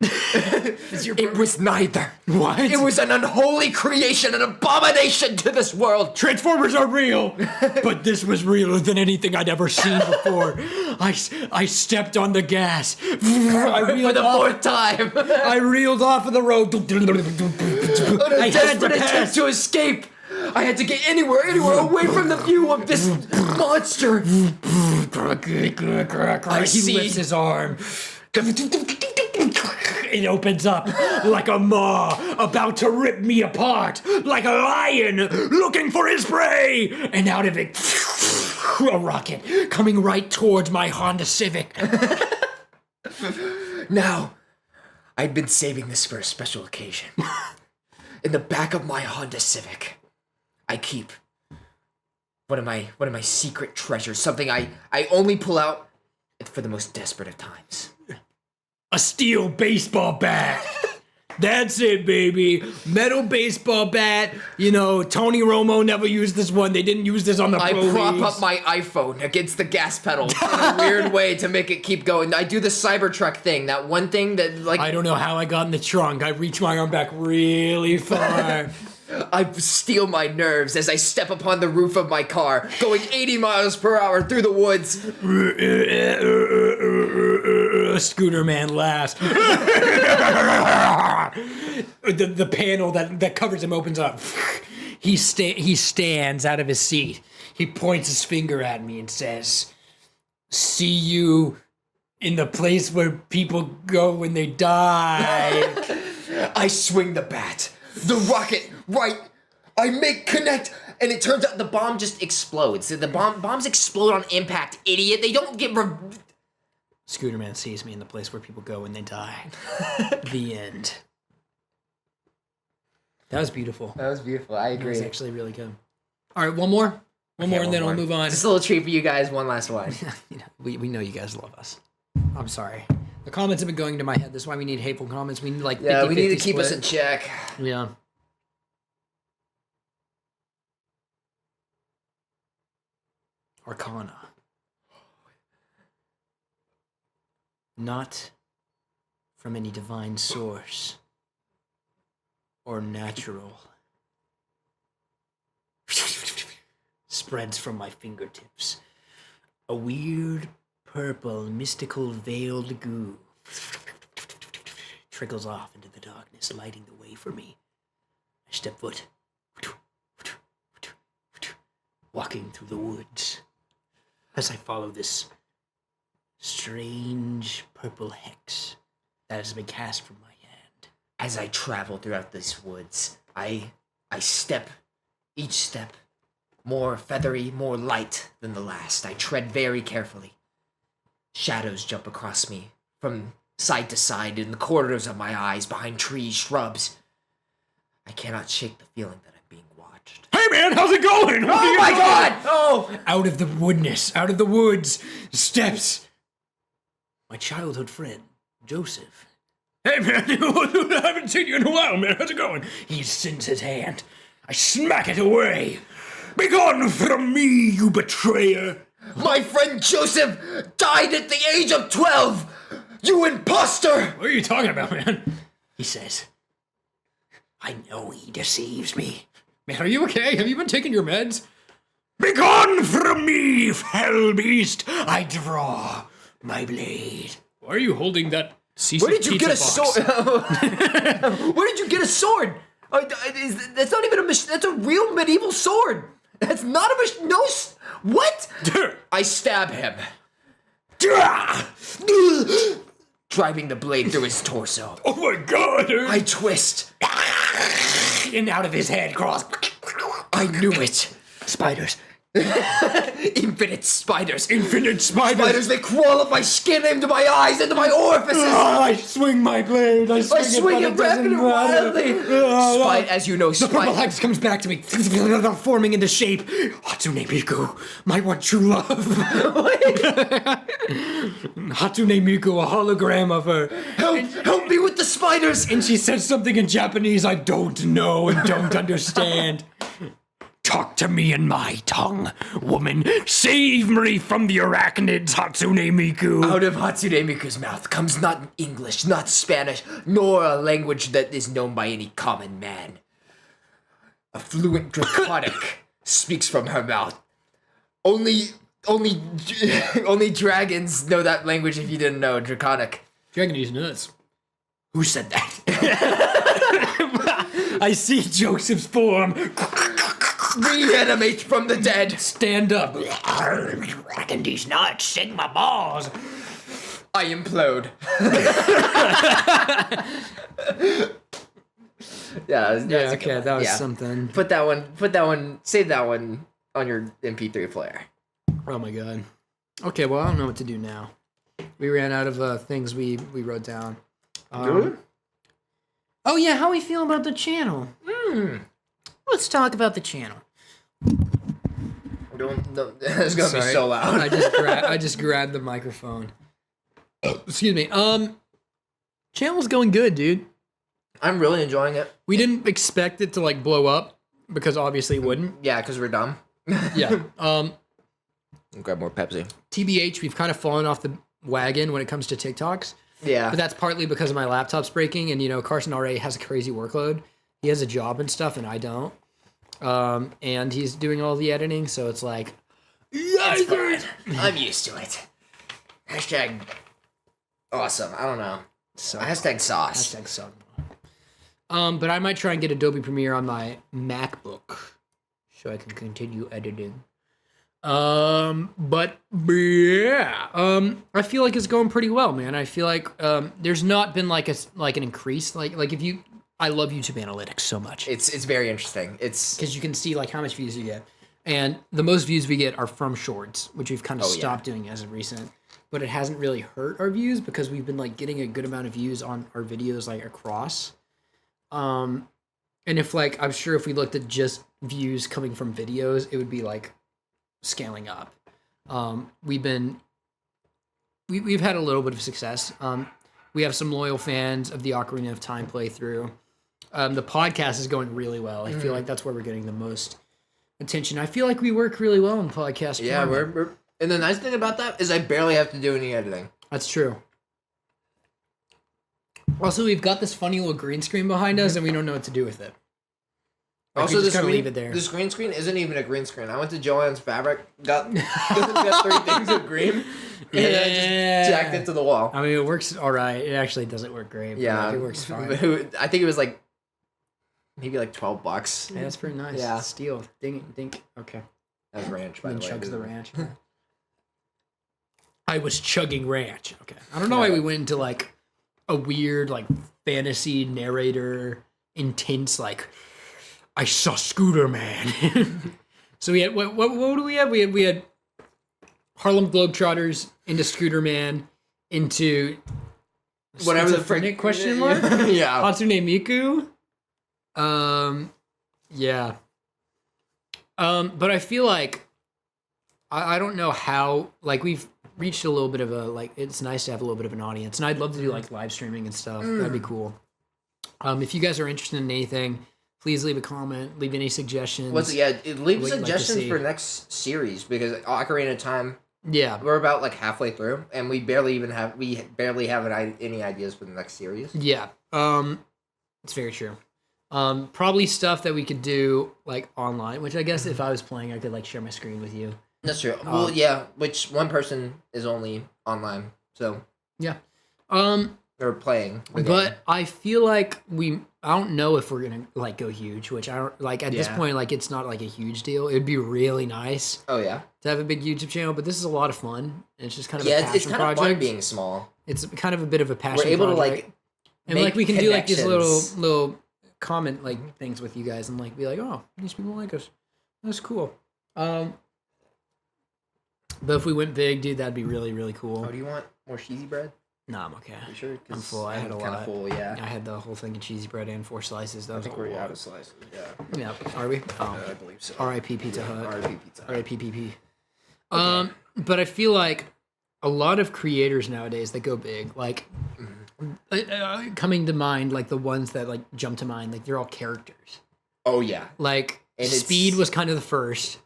Speaker 3: It was neither.
Speaker 1: What?
Speaker 3: It was an unholy creation, an abomination to this world.
Speaker 1: Transformers are real, but this was realer than anything I'd ever seen before. I stepped on the gas.
Speaker 3: For the fourth time.
Speaker 1: I reeled off of the road. I had to pass.
Speaker 3: Attempt to escape. I had to get anywhere away from the view of this monster.
Speaker 1: He lifts his arm. It opens up like a maw about to rip me apart, like a lion looking for his prey, and out of it, a rocket coming right towards my Honda Civic.
Speaker 3: Now, I'd been saving this for a special occasion. In the back of my Honda Civic, I keep one of my secret treasures, something I only pull out for the most desperate of times.
Speaker 1: A steel baseball bat. That's it, baby. Metal baseball bat. You know, Tony Romo never used this one. They didn't use this on the
Speaker 3: I
Speaker 1: pro
Speaker 3: prop
Speaker 1: leagues.
Speaker 3: up my iPhone against the gas pedal in a weird way to make it keep going. I do the Cybertruck thing, that one thing that like
Speaker 1: I don't know how I got in the trunk. I reached my arm back really far.
Speaker 3: I steel my nerves as I step upon the roof of my car, going 80 miles per hour through the woods.
Speaker 1: Scooter man laughs. the panel that covers him opens up. He stands out of his seat. He points his finger at me and says, "See you in the place where people go when they die."
Speaker 3: I swing the bat. The rocket, right. I make connect, and it turns out the bomb just explodes. The bombs explode on impact, idiot. They don't get...
Speaker 1: Scooter man sees me in the place where people go when they die. The end. That was beautiful.
Speaker 3: That was beautiful. I
Speaker 1: That
Speaker 3: agree.
Speaker 1: was actually really good. All right, one more? One more, and then we'll move on.
Speaker 3: Just a little treat for you guys. One last one.
Speaker 1: You know, we know you guys love us. I'm sorry. The comments have been going to my head. That's why we need hateful comments. We need like 50-50
Speaker 3: Yeah, we need to keep
Speaker 1: split.
Speaker 3: us in check.
Speaker 1: Yeah. Arcana. Not from any divine source or natural. Spreads from my fingertips. A weird, purple, mystical, veiled goo trickles off into the darkness, lighting the way for me. I step foot, walking through the woods as I follow this strange purple hex that has been cast from my hand.
Speaker 3: As I travel throughout these woods, I step, each step, more feathery, more light than the last. I tread very carefully. Shadows jump across me from side to side in the corners of my eyes, behind trees, shrubs. I cannot shake the feeling that I'm being watched.
Speaker 1: Hey man, how's it going?
Speaker 3: Oh my god! Oh!
Speaker 1: Out of the woodness, out of the woods, steps my childhood friend, Joseph. Hey man, I haven't seen you in a while, man. How's it going? He extends his hand. I smack it away. Begone from me, you betrayer.
Speaker 3: My friend Joseph died at the age of 12! You imposter!
Speaker 1: What are you talking about, man? He says, I know he deceives me. Man, are you okay? Have you been taking your meds? Begone from me, fell beast! I draw my blade. Why are you holding that
Speaker 3: Where did you get a sword? Where did you get a sword? That's not even a that's a real medieval sword. That's not a no. What? I stab him, driving the blade through his torso.
Speaker 1: Oh my god!
Speaker 3: I twist.
Speaker 1: And out of his head crawls.
Speaker 3: I knew it.
Speaker 1: Spiders.
Speaker 3: Infinite spiders.
Speaker 1: Infinite spiders.
Speaker 3: Spiders, they crawl up my skin, into my eyes, into my orifices.
Speaker 1: I swing my blade. I swing
Speaker 3: it rapid and wildly. As you know,
Speaker 1: the purple hex comes back to me, forming into shape. Hatsune Miku, my one true love. Hatsune Miku, a hologram of her.
Speaker 3: Help me with the spiders.
Speaker 1: And she says something in Japanese I don't know and don't understand. Talk to me in my tongue, woman. Save me from the arachnids, Hatsune Miku.
Speaker 3: Out of Hatsune Miku's mouth comes not English, not Spanish, nor a language that is known by any common man. A fluent Draconic speaks from her mouth. Only dragons know that language. If you didn't know, Draconic.
Speaker 1: Dragonese nuts. Who said that? I see Joseph's form.
Speaker 3: Reanimate from the dead.
Speaker 1: Stand up. Reckon these nuts, shake my balls.
Speaker 3: I implode.
Speaker 1: That was something.
Speaker 3: Put that one, save that one on your MP3 player.
Speaker 1: Oh my god. Okay, well, I don't know what to do now. We ran out of things we wrote down. Oh yeah, how we feel about the channel? Let's talk about the channel.
Speaker 3: Don't it's gonna be so loud.
Speaker 1: I just grabbed the microphone. Excuse me. Channel's going good, dude.
Speaker 3: I'm really enjoying it.
Speaker 1: We didn't expect it to like blow up because obviously it wouldn't.
Speaker 3: Yeah, because we're dumb.
Speaker 1: Yeah.
Speaker 3: Grab more Pepsi.
Speaker 1: TBH, we've kind of fallen off the wagon when it comes to TikToks.
Speaker 3: Yeah.
Speaker 1: But that's partly because of my laptop's breaking, and Carson already has a crazy workload. He has a job and stuff, and I don't. And he's doing all the editing, so it's like,
Speaker 3: It's fine. I'm used to it. Hashtag awesome. I don't know.
Speaker 1: so
Speaker 3: Hashtag sauce.
Speaker 1: hashtag so. But I might try and get Adobe Premiere on my MacBook so I can continue editing. But yeah, I feel like it's going pretty well, man. I feel like there's not been like an increase, like if you. I love YouTube Analytics so much.
Speaker 3: It's very interesting. It's
Speaker 1: Because you can see like how much views you get, and the most views we get are from Shorts, which we've kind of stopped doing as of recent. But it hasn't really hurt our views because we've been like getting a good amount of views on our videos like across. And if like I'm sure if we looked at just views coming from videos, it would be like scaling up. We've had a little bit of success. We have some loyal fans of the Ocarina of Time playthrough. The podcast is going really well. I feel like that's where we're getting the most attention. I feel like we work really well in podcast.
Speaker 3: yeah.
Speaker 1: format.
Speaker 3: We're and the nice thing about that is I barely have to do any editing.
Speaker 1: That's true. Also, we've got this funny little green screen behind us, and we don't know what to do with it. Like,
Speaker 3: Also,
Speaker 1: we
Speaker 3: the
Speaker 1: just gotta
Speaker 3: screen,
Speaker 1: leave it there.
Speaker 3: the green screen isn't even a green screen. I went to Joann's Fabric, got 3 things of green, and I just jacked it to the wall.
Speaker 1: I mean, it works all right. It actually doesn't work great. But
Speaker 3: Yeah,
Speaker 1: like, it works fine.
Speaker 3: I think it was like maybe like $12.
Speaker 1: Yeah, that's pretty nice.
Speaker 3: Yeah.
Speaker 1: Steel. Dink. Okay.
Speaker 3: That was ranch, by
Speaker 1: And
Speaker 3: the way.
Speaker 1: chugs of the ranch. I was chugging ranch. Okay. I don't know why we went into like a weird like fantasy narrator intense like I saw Scooter Man. So we had what do we have? We had Harlem Globetrotters into Scooter Man into
Speaker 3: Whatever the
Speaker 1: schizophrenic
Speaker 3: frick
Speaker 1: question mark.
Speaker 3: Yeah.
Speaker 1: Hatsune Miku. Yeah. But I feel like I don't know how like we've reached a little bit of a like it's nice to have a little bit of an audience, and I'd love to do like live streaming and stuff. That'd be cool. If you guys are interested in anything, please leave a comment, leave any suggestions.
Speaker 3: Leave
Speaker 1: What you'd like to
Speaker 3: suggestions
Speaker 1: see.
Speaker 3: for next series because Ocarina of Time,
Speaker 1: Yeah.
Speaker 3: we're about like halfway through and we barely have any ideas for the next series.
Speaker 1: Yeah. It's very true. Probably stuff that we could do like online, which I guess if I was playing, I could like share my screen with you.
Speaker 3: That's true. Well, yeah, which one person is only online, so
Speaker 1: Yeah.
Speaker 3: they're playing. the
Speaker 1: But
Speaker 3: game.
Speaker 1: I feel like I don't know if we're gonna like go huge, which I don't like at this
Speaker 3: Yeah.
Speaker 1: point. Like it's not like a huge deal. It'd be really nice
Speaker 3: Oh yeah,
Speaker 1: to have a big YouTube channel, but this is a lot of fun. It's just kind of a
Speaker 3: yeah.
Speaker 1: passion
Speaker 3: It's kind
Speaker 1: project.
Speaker 3: of fun being small.
Speaker 1: It's kind of a bit of a passion.
Speaker 3: We're able to
Speaker 1: project.
Speaker 3: like
Speaker 1: and
Speaker 3: make
Speaker 1: like we can do like these
Speaker 3: connections.
Speaker 1: little comment like things with you guys and like be like, oh, these people like us. That's cool. But if we went big, dude, that'd be really really cool.
Speaker 3: Oh, do you want more cheesy bread?
Speaker 1: No, I'm okay.
Speaker 3: You sure?
Speaker 1: I'm full. I had a
Speaker 3: kind
Speaker 1: lot.
Speaker 3: of full. Yeah.
Speaker 1: I had the whole thing of cheesy bread and 4 slices. That
Speaker 3: I
Speaker 1: was
Speaker 3: think
Speaker 1: a
Speaker 3: we're
Speaker 1: lot.
Speaker 3: out of slices. Yeah.
Speaker 1: Yeah, are we? Oh.
Speaker 3: I believe so.
Speaker 1: R.I.P. Pizza Hut.
Speaker 3: R.I.P. Pizza Hut.
Speaker 1: R.I.P. PP. But I feel like a lot of creators nowadays that go big, like coming to mind, like the ones that like jump to mind, like they're all characters.
Speaker 3: Oh yeah.
Speaker 1: Like
Speaker 3: And it's-
Speaker 1: Speed was kind of the first,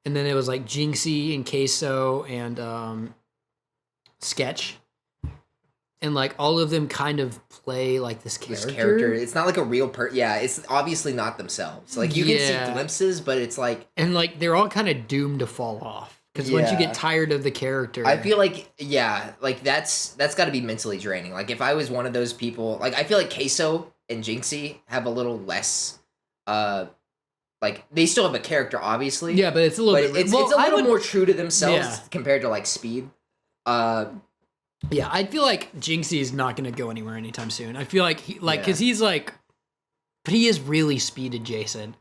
Speaker 1: and then it was like Jinxie and Queso and Sketch, and like all of them kind of play like this character.
Speaker 3: It's not like a real Yeah, it's obviously not themselves. Like you can
Speaker 1: Yeah.
Speaker 3: see glimpses, but it's like
Speaker 1: And like they're all kind of doomed to fall off because once you
Speaker 3: Yeah.
Speaker 1: get tired of the character,
Speaker 3: I feel like like that's got to be mentally draining. Like if I was one of those people, like I feel like Queso and Jinxie have a little less like they still have a character obviously.
Speaker 1: yeah, but it's a little
Speaker 3: But
Speaker 1: bit.
Speaker 3: it's
Speaker 1: well,
Speaker 3: a
Speaker 1: I
Speaker 3: little
Speaker 1: would-
Speaker 3: more true to themselves
Speaker 1: Yeah.
Speaker 3: compared to like Speed.
Speaker 1: Yeah, I feel like Jinxie is not going to go anywhere anytime soon. I feel like because he's like, but he is really Speed adjacent.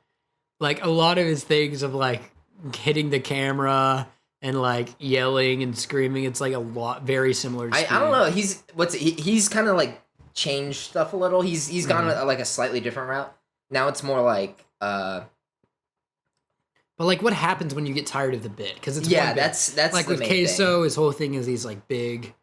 Speaker 1: Like a lot of his things of like hitting the camera and like yelling and screaming, it's like a lot very similar to Speed.
Speaker 3: I don't know. He's kind of like changed stuff a little. He's gone like a slightly different route. Now it's more like
Speaker 1: But like, what happens when you get tired of the bit? Because it's
Speaker 3: yeah,
Speaker 1: one bit.
Speaker 3: that's
Speaker 1: like
Speaker 3: the
Speaker 1: with
Speaker 3: main
Speaker 1: Queso,
Speaker 3: thing.
Speaker 1: his whole thing is he's like big,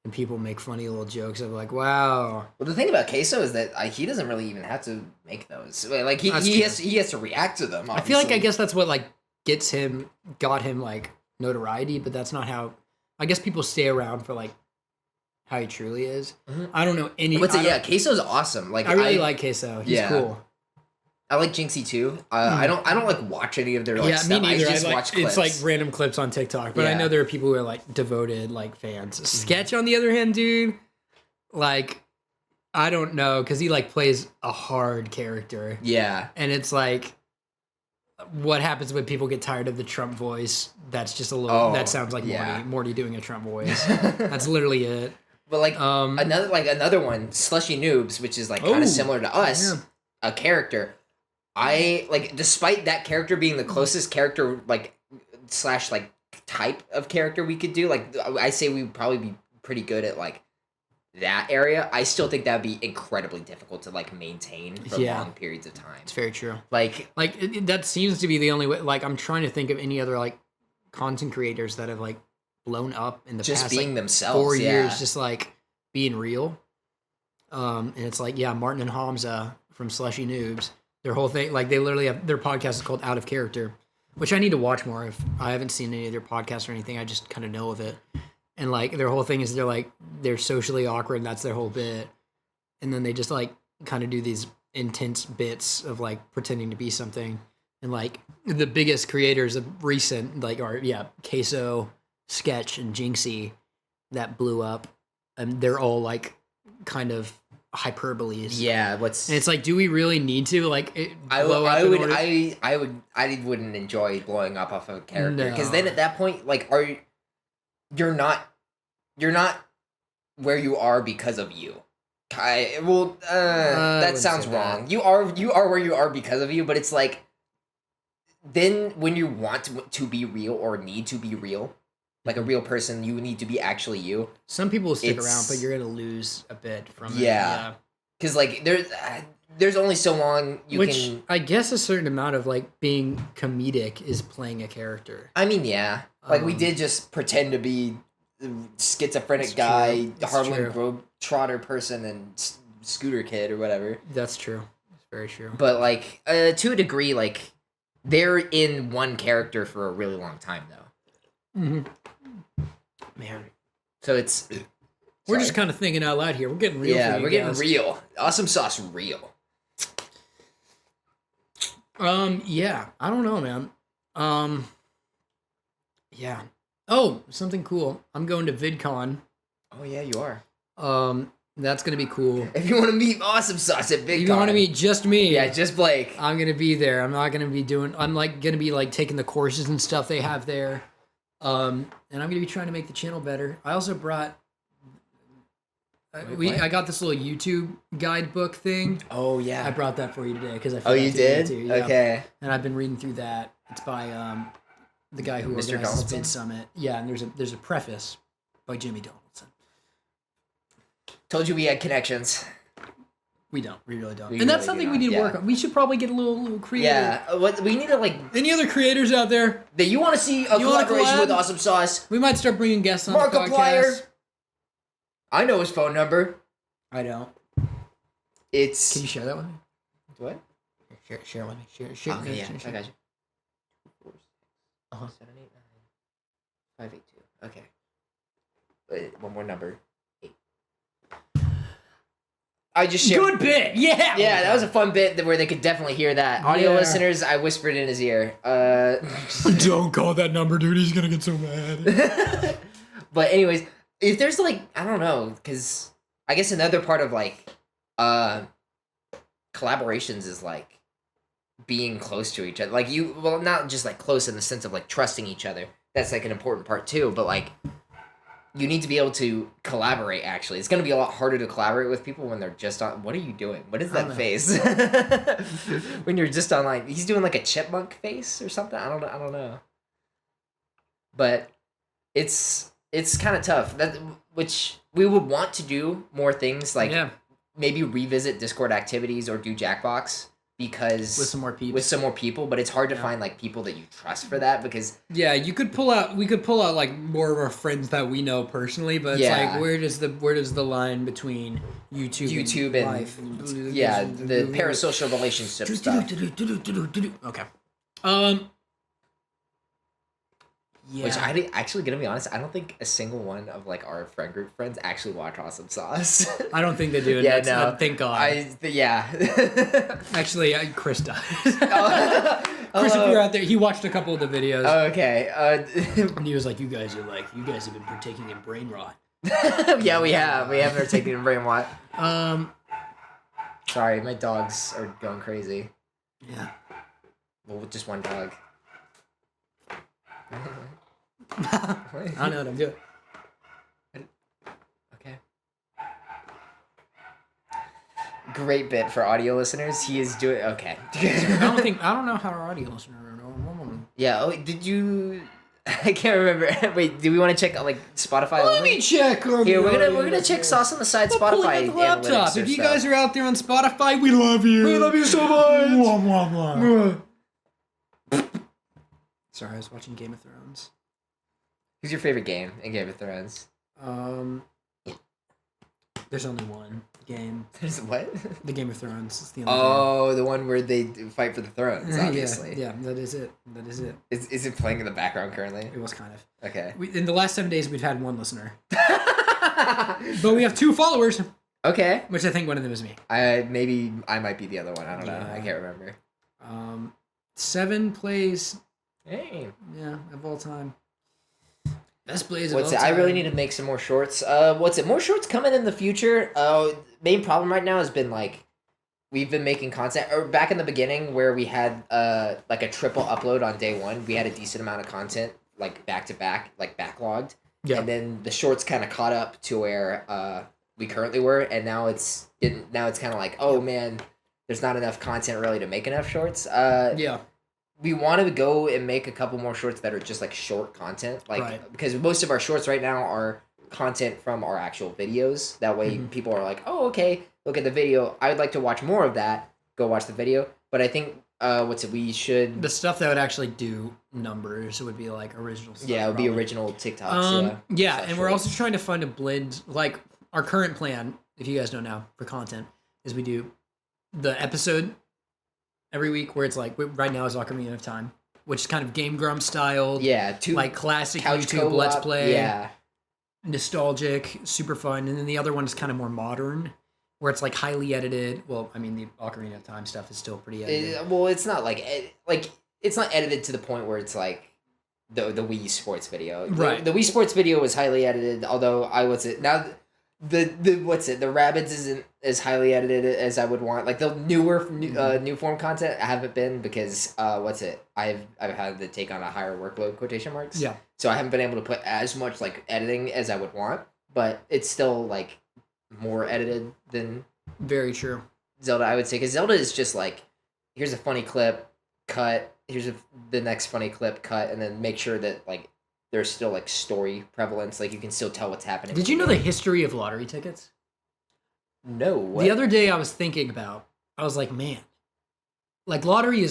Speaker 1: and people make funny little jokes of like, wow.
Speaker 3: Well, the thing about Queso is that he doesn't really even have to make those. Like he has to react to them. Obviously.
Speaker 1: I feel like I guess that's what like got him like notoriety, but that's not how. I guess people stay around for like how he truly is.
Speaker 3: Mm-hmm.
Speaker 1: I don't know any.
Speaker 3: Queso's awesome. Like
Speaker 1: I really like Queso. He's cool.
Speaker 3: I like Jinxie too. I don't like watch any of their like stuff.
Speaker 1: Me neither.
Speaker 3: I just watch clips.
Speaker 1: It's like random clips on TikTok, but I know there are people who are like devoted like fans. Sketch on the other hand, dude, like I don't know because he like plays a hard character.
Speaker 3: Yeah,
Speaker 1: and it's like what happens when people get tired of the Trump voice? That's just a little. That sounds like Morty doing a Trump voice. That's literally it.
Speaker 3: But like another one, Slushy Noobs, which is like kind of similar to us, a character. I like, despite that character being the closest character like / like type of character we could do, like I say we would probably be pretty good at like that area. I still think that'd be incredibly difficult to like maintain for long periods of time.
Speaker 1: It's very true.
Speaker 3: Like
Speaker 1: that seems to be the only way. Like I'm trying to think of any other like content creators that have like blown up in the
Speaker 3: just
Speaker 1: past
Speaker 3: being
Speaker 1: like,
Speaker 3: themselves
Speaker 1: 4 years, just like being real. And it's like Martin and Hamza from Slushy Noobs. Their whole thing, like they literally have their podcast is called Out of Character, which I need to watch more. If I haven't seen any of their podcasts or anything, I just kind of know of it. And like their whole thing is they're socially awkward, and that's their whole bit. And then they just like kind of do these intense bits of like pretending to be something. And like the biggest creators of recent like are Queso, Sketch, and Jinxie that blew up, and they're all like kind of hyperboles.
Speaker 3: Yeah,
Speaker 1: and it's like, do we really need to like
Speaker 3: I wouldn't enjoy blowing up off of a character because then at that point, like, you're not where you are because of you. That sounds wrong. That. You are where you are because of you, but it's like then when you want to be real or need to be real, like a real person, you need to be actually you.
Speaker 1: Some people will stick around, but you're gonna lose a bit from it.
Speaker 3: Yeah, because like there's only so long you can.
Speaker 1: I guess a certain amount of like being comedic is playing a character.
Speaker 3: I mean, yeah, like we did just pretend to be schizophrenic guy, Harlem Globetrotter person, and scooter kid or whatever.
Speaker 1: That's true. It's very true.
Speaker 3: But like to a degree, like they're in one character for a really long time though.
Speaker 1: Mm-hmm. Man,
Speaker 3: so it's
Speaker 1: we're just kind of thinking out loud here. We're getting real.
Speaker 3: Yeah, we're getting real. Awesome sauce, real.
Speaker 1: Yeah, I don't know, man. Yeah. Oh, something cool. I'm going to VidCon.
Speaker 3: Oh yeah, you are.
Speaker 1: That's gonna be cool.
Speaker 3: If you want to meet Awesome Sauce at VidCon,
Speaker 1: if you want to meet just me,
Speaker 3: yeah, just Blake.
Speaker 1: I'm gonna be there. I'm not gonna be doing. I'm like gonna be like taking the courses and stuff they have there. And I'm gonna be trying to make the channel better. I also brought. I got this little YouTube guidebook thing.
Speaker 3: Oh yeah,
Speaker 1: I brought that for you today because I.
Speaker 3: Oh, you did?
Speaker 1: Yeah.
Speaker 3: Okay.
Speaker 1: And I've been reading through that. It's by the guy who organized the Vid Summit. Yeah, and there's a preface by Jimmy Donaldson.
Speaker 3: Told you we had connections.
Speaker 1: We don't. We really don't. And that's something we need to work on. We should probably get a little creative.
Speaker 3: Yeah. What we need to like.
Speaker 1: Any other creators out there
Speaker 3: that you want to see a collaboration with Awesome Sauce?
Speaker 1: We might start bringing guests on the podcast.
Speaker 3: I know his phone number.
Speaker 1: I don't.
Speaker 3: It's.
Speaker 1: Can you share that with me?
Speaker 3: What?
Speaker 1: Share it with me. Share.
Speaker 3: Okay, yeah, I got you. 789-582. Okay. Wait, one more number. 8. I just shared.
Speaker 1: Good bit. Yeah.
Speaker 3: Yeah, that was a fun bit where they could definitely hear that. Audio listeners, I whispered in his ear.
Speaker 1: Don't call that number, dude. He's gonna get so mad.
Speaker 3: But anyways, if there's like, I don't know, because I guess another part of like collaborations is like being close to each other. Like not just like close in the sense of like trusting each other. That's like an important part too, but like you need to be able to collaborate actually. It's going to be a lot harder to collaborate with people when they're just on. What are you doing? What is that face? When you're just online. He's doing like a chipmunk face or something. I don't know. But it's kind of tough. Which we would want to do more things like maybe revisit Discord activities or do Jackbox. because
Speaker 1: with some more people.
Speaker 3: But it's hard to find like people that you trust for that because
Speaker 1: yeah, we could pull out like more of our friends that we know personally, but it's like where does the line between YouTube and life?
Speaker 3: The parasocial relationship stuff.
Speaker 1: Okay. Yeah.
Speaker 3: Which I actually, gonna be honest, I don't think a single one of like our friend group friends actually watch Awesome Sauce.
Speaker 1: I don't think they do.
Speaker 3: Yeah, no.
Speaker 1: Thank God.
Speaker 3: Actually,
Speaker 1: Chris does. Chris, if you're out there, he watched a couple of the videos.
Speaker 3: Okay.
Speaker 1: And he was like, "You guys have been partaking in brain rot."
Speaker 3: Yeah, we have. We have partaken in brain rot. Sorry, my dogs are going crazy.
Speaker 1: Yeah.
Speaker 3: Well, just one dog.
Speaker 1: I don't know what I'm doing.
Speaker 3: Okay. Great bit for audio listeners. He is doing okay.
Speaker 1: I don't know how our audio listeners are.
Speaker 3: Yeah. Oh, did you? I can't remember. Wait, do we want to check like Spotify?
Speaker 1: Let me check.
Speaker 3: Here, we're gonna check Sauce on the Side Spotify
Speaker 1: laptop. If you guys are out there on Spotify, we love you.
Speaker 3: We love you so much.
Speaker 1: Mwah, mwah, mwah. Sorry, I was watching Game of Thrones.
Speaker 3: Who's your favorite game in Game of Thrones?
Speaker 1: There's only one game.
Speaker 3: There's what?
Speaker 1: The Game of Thrones. It's the only game.
Speaker 3: The one where they fight for the thrones, obviously.
Speaker 1: Yeah, that is it.
Speaker 3: Is it playing in the background currently?
Speaker 1: It was kind of.
Speaker 3: Okay.
Speaker 1: In the last 7 days, we've had one listener. But we have 2 followers.
Speaker 3: Okay.
Speaker 1: Which I think one of them is me.
Speaker 3: Maybe I might be the other one. I don't know. I can't remember.
Speaker 1: 7 plays.
Speaker 3: Hey.
Speaker 1: Yeah, of all time. Best plays of all
Speaker 3: What's it?
Speaker 1: time.
Speaker 3: I really need to make some more shorts. More shorts coming in the future. Main problem right now has been like we've been making content or back in the beginning where we had like a triple upload on day 1. We had a decent amount of content like back to back, like backlogged. Yeah. And then the shorts kind of caught up to where we currently were, and now it's kind of like, oh man, there's not enough content really to make enough shorts.
Speaker 1: Yeah.
Speaker 3: We want to go and make a couple more shorts that are just like short content, because most of our shorts right now are content from our actual videos. That way people are like, oh, okay, look at the video. I would like to watch more of that. Go watch the video. But I think, we should...
Speaker 1: The stuff that would actually do numbers would be like original stuff.
Speaker 3: Yeah, it would be original TikToks.
Speaker 1: Yeah, and we're also trying to find a blend. Like our current plan, if you guys know now, for content, is we do the episode every week where it's like, right now is Ocarina of Time, which is kind of Game Grumps style.
Speaker 3: Yeah,
Speaker 1: like classic
Speaker 3: couch
Speaker 1: YouTube
Speaker 3: co-op,
Speaker 1: Let's Play.
Speaker 3: Yeah.
Speaker 1: Nostalgic, super fun. And then the other one is kind of more modern, where it's like highly edited. Well, I mean, the Ocarina of Time stuff is still pretty edited.
Speaker 3: It's not it's not edited to the point where it's like the Wii Sports video.
Speaker 1: Right.
Speaker 3: The Wii Sports video was highly edited, although the Rabbids isn't as highly edited as I would want. Like the new form content I haven't been because I've had to take on a higher workload, quotation marks.
Speaker 1: Yeah.
Speaker 3: So I haven't been able to put as much like editing as I would want, but it's still like more edited than
Speaker 1: very true
Speaker 3: Zelda, I would say, because Zelda is just like, here's a funny clip, cut. Here's the next funny clip, cut, and then make sure that like there's still like story prevalence, like you can still tell what's happening.
Speaker 1: Did you know the history of lottery tickets?
Speaker 3: No. What?
Speaker 1: The other day I was thinking about, I was like, man, like lottery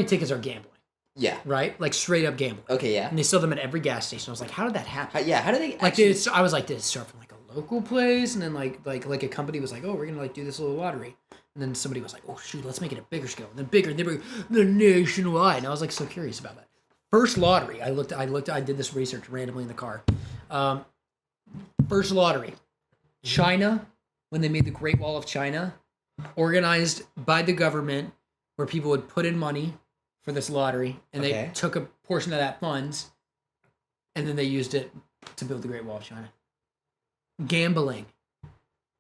Speaker 1: tickets are gambling.
Speaker 3: Yeah.
Speaker 1: Right? Like straight up gambling.
Speaker 3: Okay, yeah.
Speaker 1: And they sell them at every gas station. I was like, how did that happen?
Speaker 3: How do they
Speaker 1: like actually... I was like, did it start from like a local place? And then like a company was like, oh, we're gonna like do this little lottery. And then somebody was like, oh shoot, let's make it a bigger scale. And then bigger, then nationwide. And I was like so curious about that. First lottery, I did this research randomly in the car. First lottery, China, when they made the Great Wall of China, organized by the government, where people would put in money for this lottery, and they took a portion of that funds, and then they used it to build the Great Wall of China. Gambling.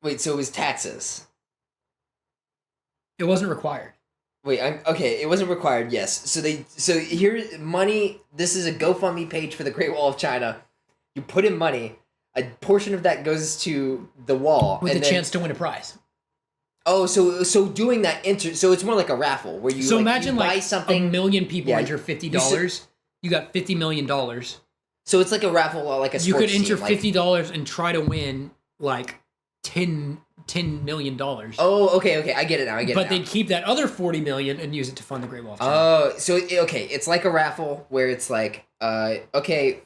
Speaker 3: Wait, so it was taxes?
Speaker 1: It wasn't required.
Speaker 3: Wait, okay, it wasn't required, yes. So here, money, this is a GoFundMe page for the Great Wall of China. You put in money, a portion of that goes to the wall.
Speaker 1: With a chance to win a prize.
Speaker 3: Oh, so doing that, so it's more like a raffle, where you,
Speaker 1: so
Speaker 3: like,
Speaker 1: imagine
Speaker 3: you buy
Speaker 1: like
Speaker 3: something.
Speaker 1: 1 million people enter $50. You got $50 million.
Speaker 3: So it's like a raffle, like a sports
Speaker 1: You could enter
Speaker 3: team,
Speaker 1: $50 and try to win like $10 $10 million.
Speaker 3: Oh, okay, I get it now.
Speaker 1: But they'd keep that other $40 million and use it to fund the Great Wall of China.
Speaker 3: Oh, so okay, it's like a raffle where it's like, okay,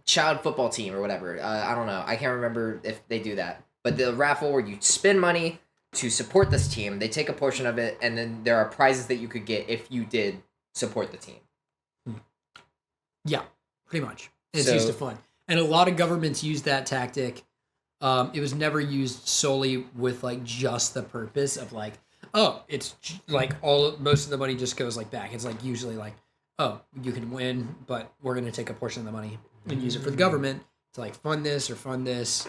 Speaker 3: child football team or whatever. I don't know. I can't remember if they do that. But the raffle where you spend money to support this team, they take a portion of it, and then there are prizes that you could get if you did support the team.
Speaker 1: Yeah, pretty much. It's used to fund. And a lot of governments use that tactic. It was never used solely with like just the purpose of like, oh, it's like most of the money just goes like back. It's like usually like, oh, you can win, but we're going to take a portion of the money and use it for the government to like fund this or fund this.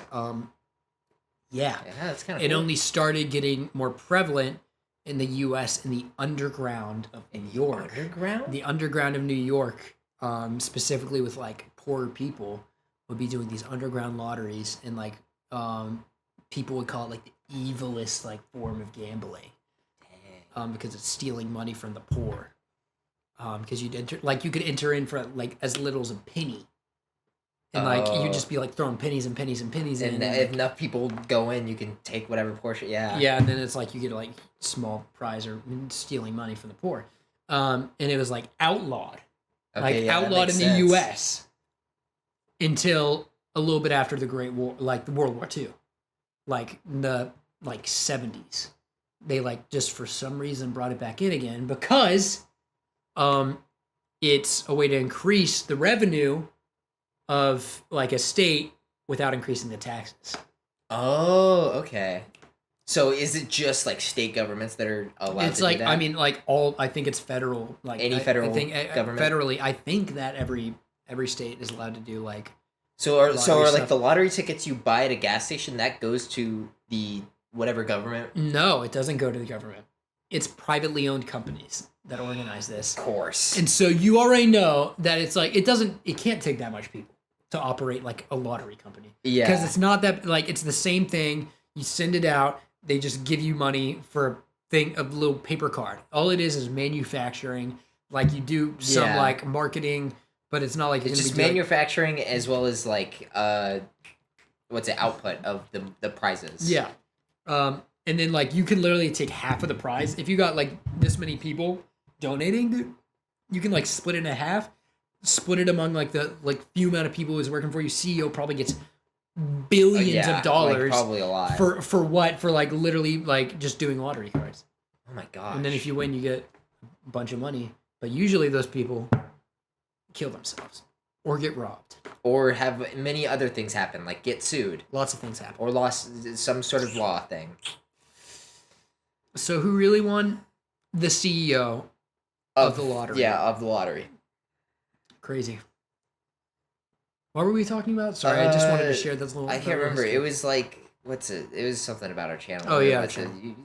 Speaker 1: Yeah,
Speaker 3: that's kind of.
Speaker 1: It only started getting more prevalent in the U.S. in the underground of New York.
Speaker 3: Underground?
Speaker 1: The underground of New York, specifically with like poorer people, would be doing these underground lotteries, and like people would call it like the evilest like form of gambling, because it's stealing money from the poor. Because you'd you could enter in for like as little as a penny. And like you'd just be like throwing pennies and pennies and pennies in.
Speaker 3: And if enough people go in, you can take whatever portion. Yeah.
Speaker 1: Yeah, and then it's like you get like small prize or stealing money from the poor. And it was like outlawed, outlawed in the U.S. until a little bit after the Great War, like the World War II, like the 70s. They like just for some reason brought it back in again because, it's a way to increase the revenue of like a state without increasing the taxes.
Speaker 3: Oh, okay. So is it just like state governments that are allowed
Speaker 1: it's
Speaker 3: to
Speaker 1: like,
Speaker 3: do that?
Speaker 1: I mean, like I think it's federal. Like
Speaker 3: any federal
Speaker 1: I think,
Speaker 3: government?
Speaker 1: Federally, I think that every state is allowed to do like.
Speaker 3: So are
Speaker 1: stuff.
Speaker 3: like the lottery tickets you buy at a gas station that goes to the whatever government?
Speaker 1: No, it doesn't go to the government. It's privately owned companies that organize this.
Speaker 3: Of course.
Speaker 1: And so you already know that it's like it can't take that much people to operate like a lottery company.
Speaker 3: Yeah.
Speaker 1: Because it's not that like it's the same thing. You send it out, they just give you money for a little paper card. All it is manufacturing. Like you do some like marketing, but it's not like
Speaker 3: it's just manufacturing as well as like what's the output of the prizes.
Speaker 1: Yeah. And then like you can literally take half of the prize. If you got like this many people donating, dude, you can like split it in half, split it among like the few amount of people who's working for you. CEO probably gets billions of dollars,
Speaker 3: like probably a lot.
Speaker 1: For what? For like literally like just doing lottery cards.
Speaker 3: Oh my gosh.
Speaker 1: And then if you win, you get a bunch of money. But usually those people kill themselves or get robbed.
Speaker 3: Or have many other things happen, like get sued.
Speaker 1: Lots of things happen.
Speaker 3: Or lost some sort of law thing.
Speaker 1: So who really won? The CEO of the lottery.
Speaker 3: Yeah, of the lottery.
Speaker 1: Crazy. What were we talking about? Sorry, I just wanted to share this little.
Speaker 3: I can't remember. It was like, what's it? It was something about our channel.
Speaker 1: Oh yeah,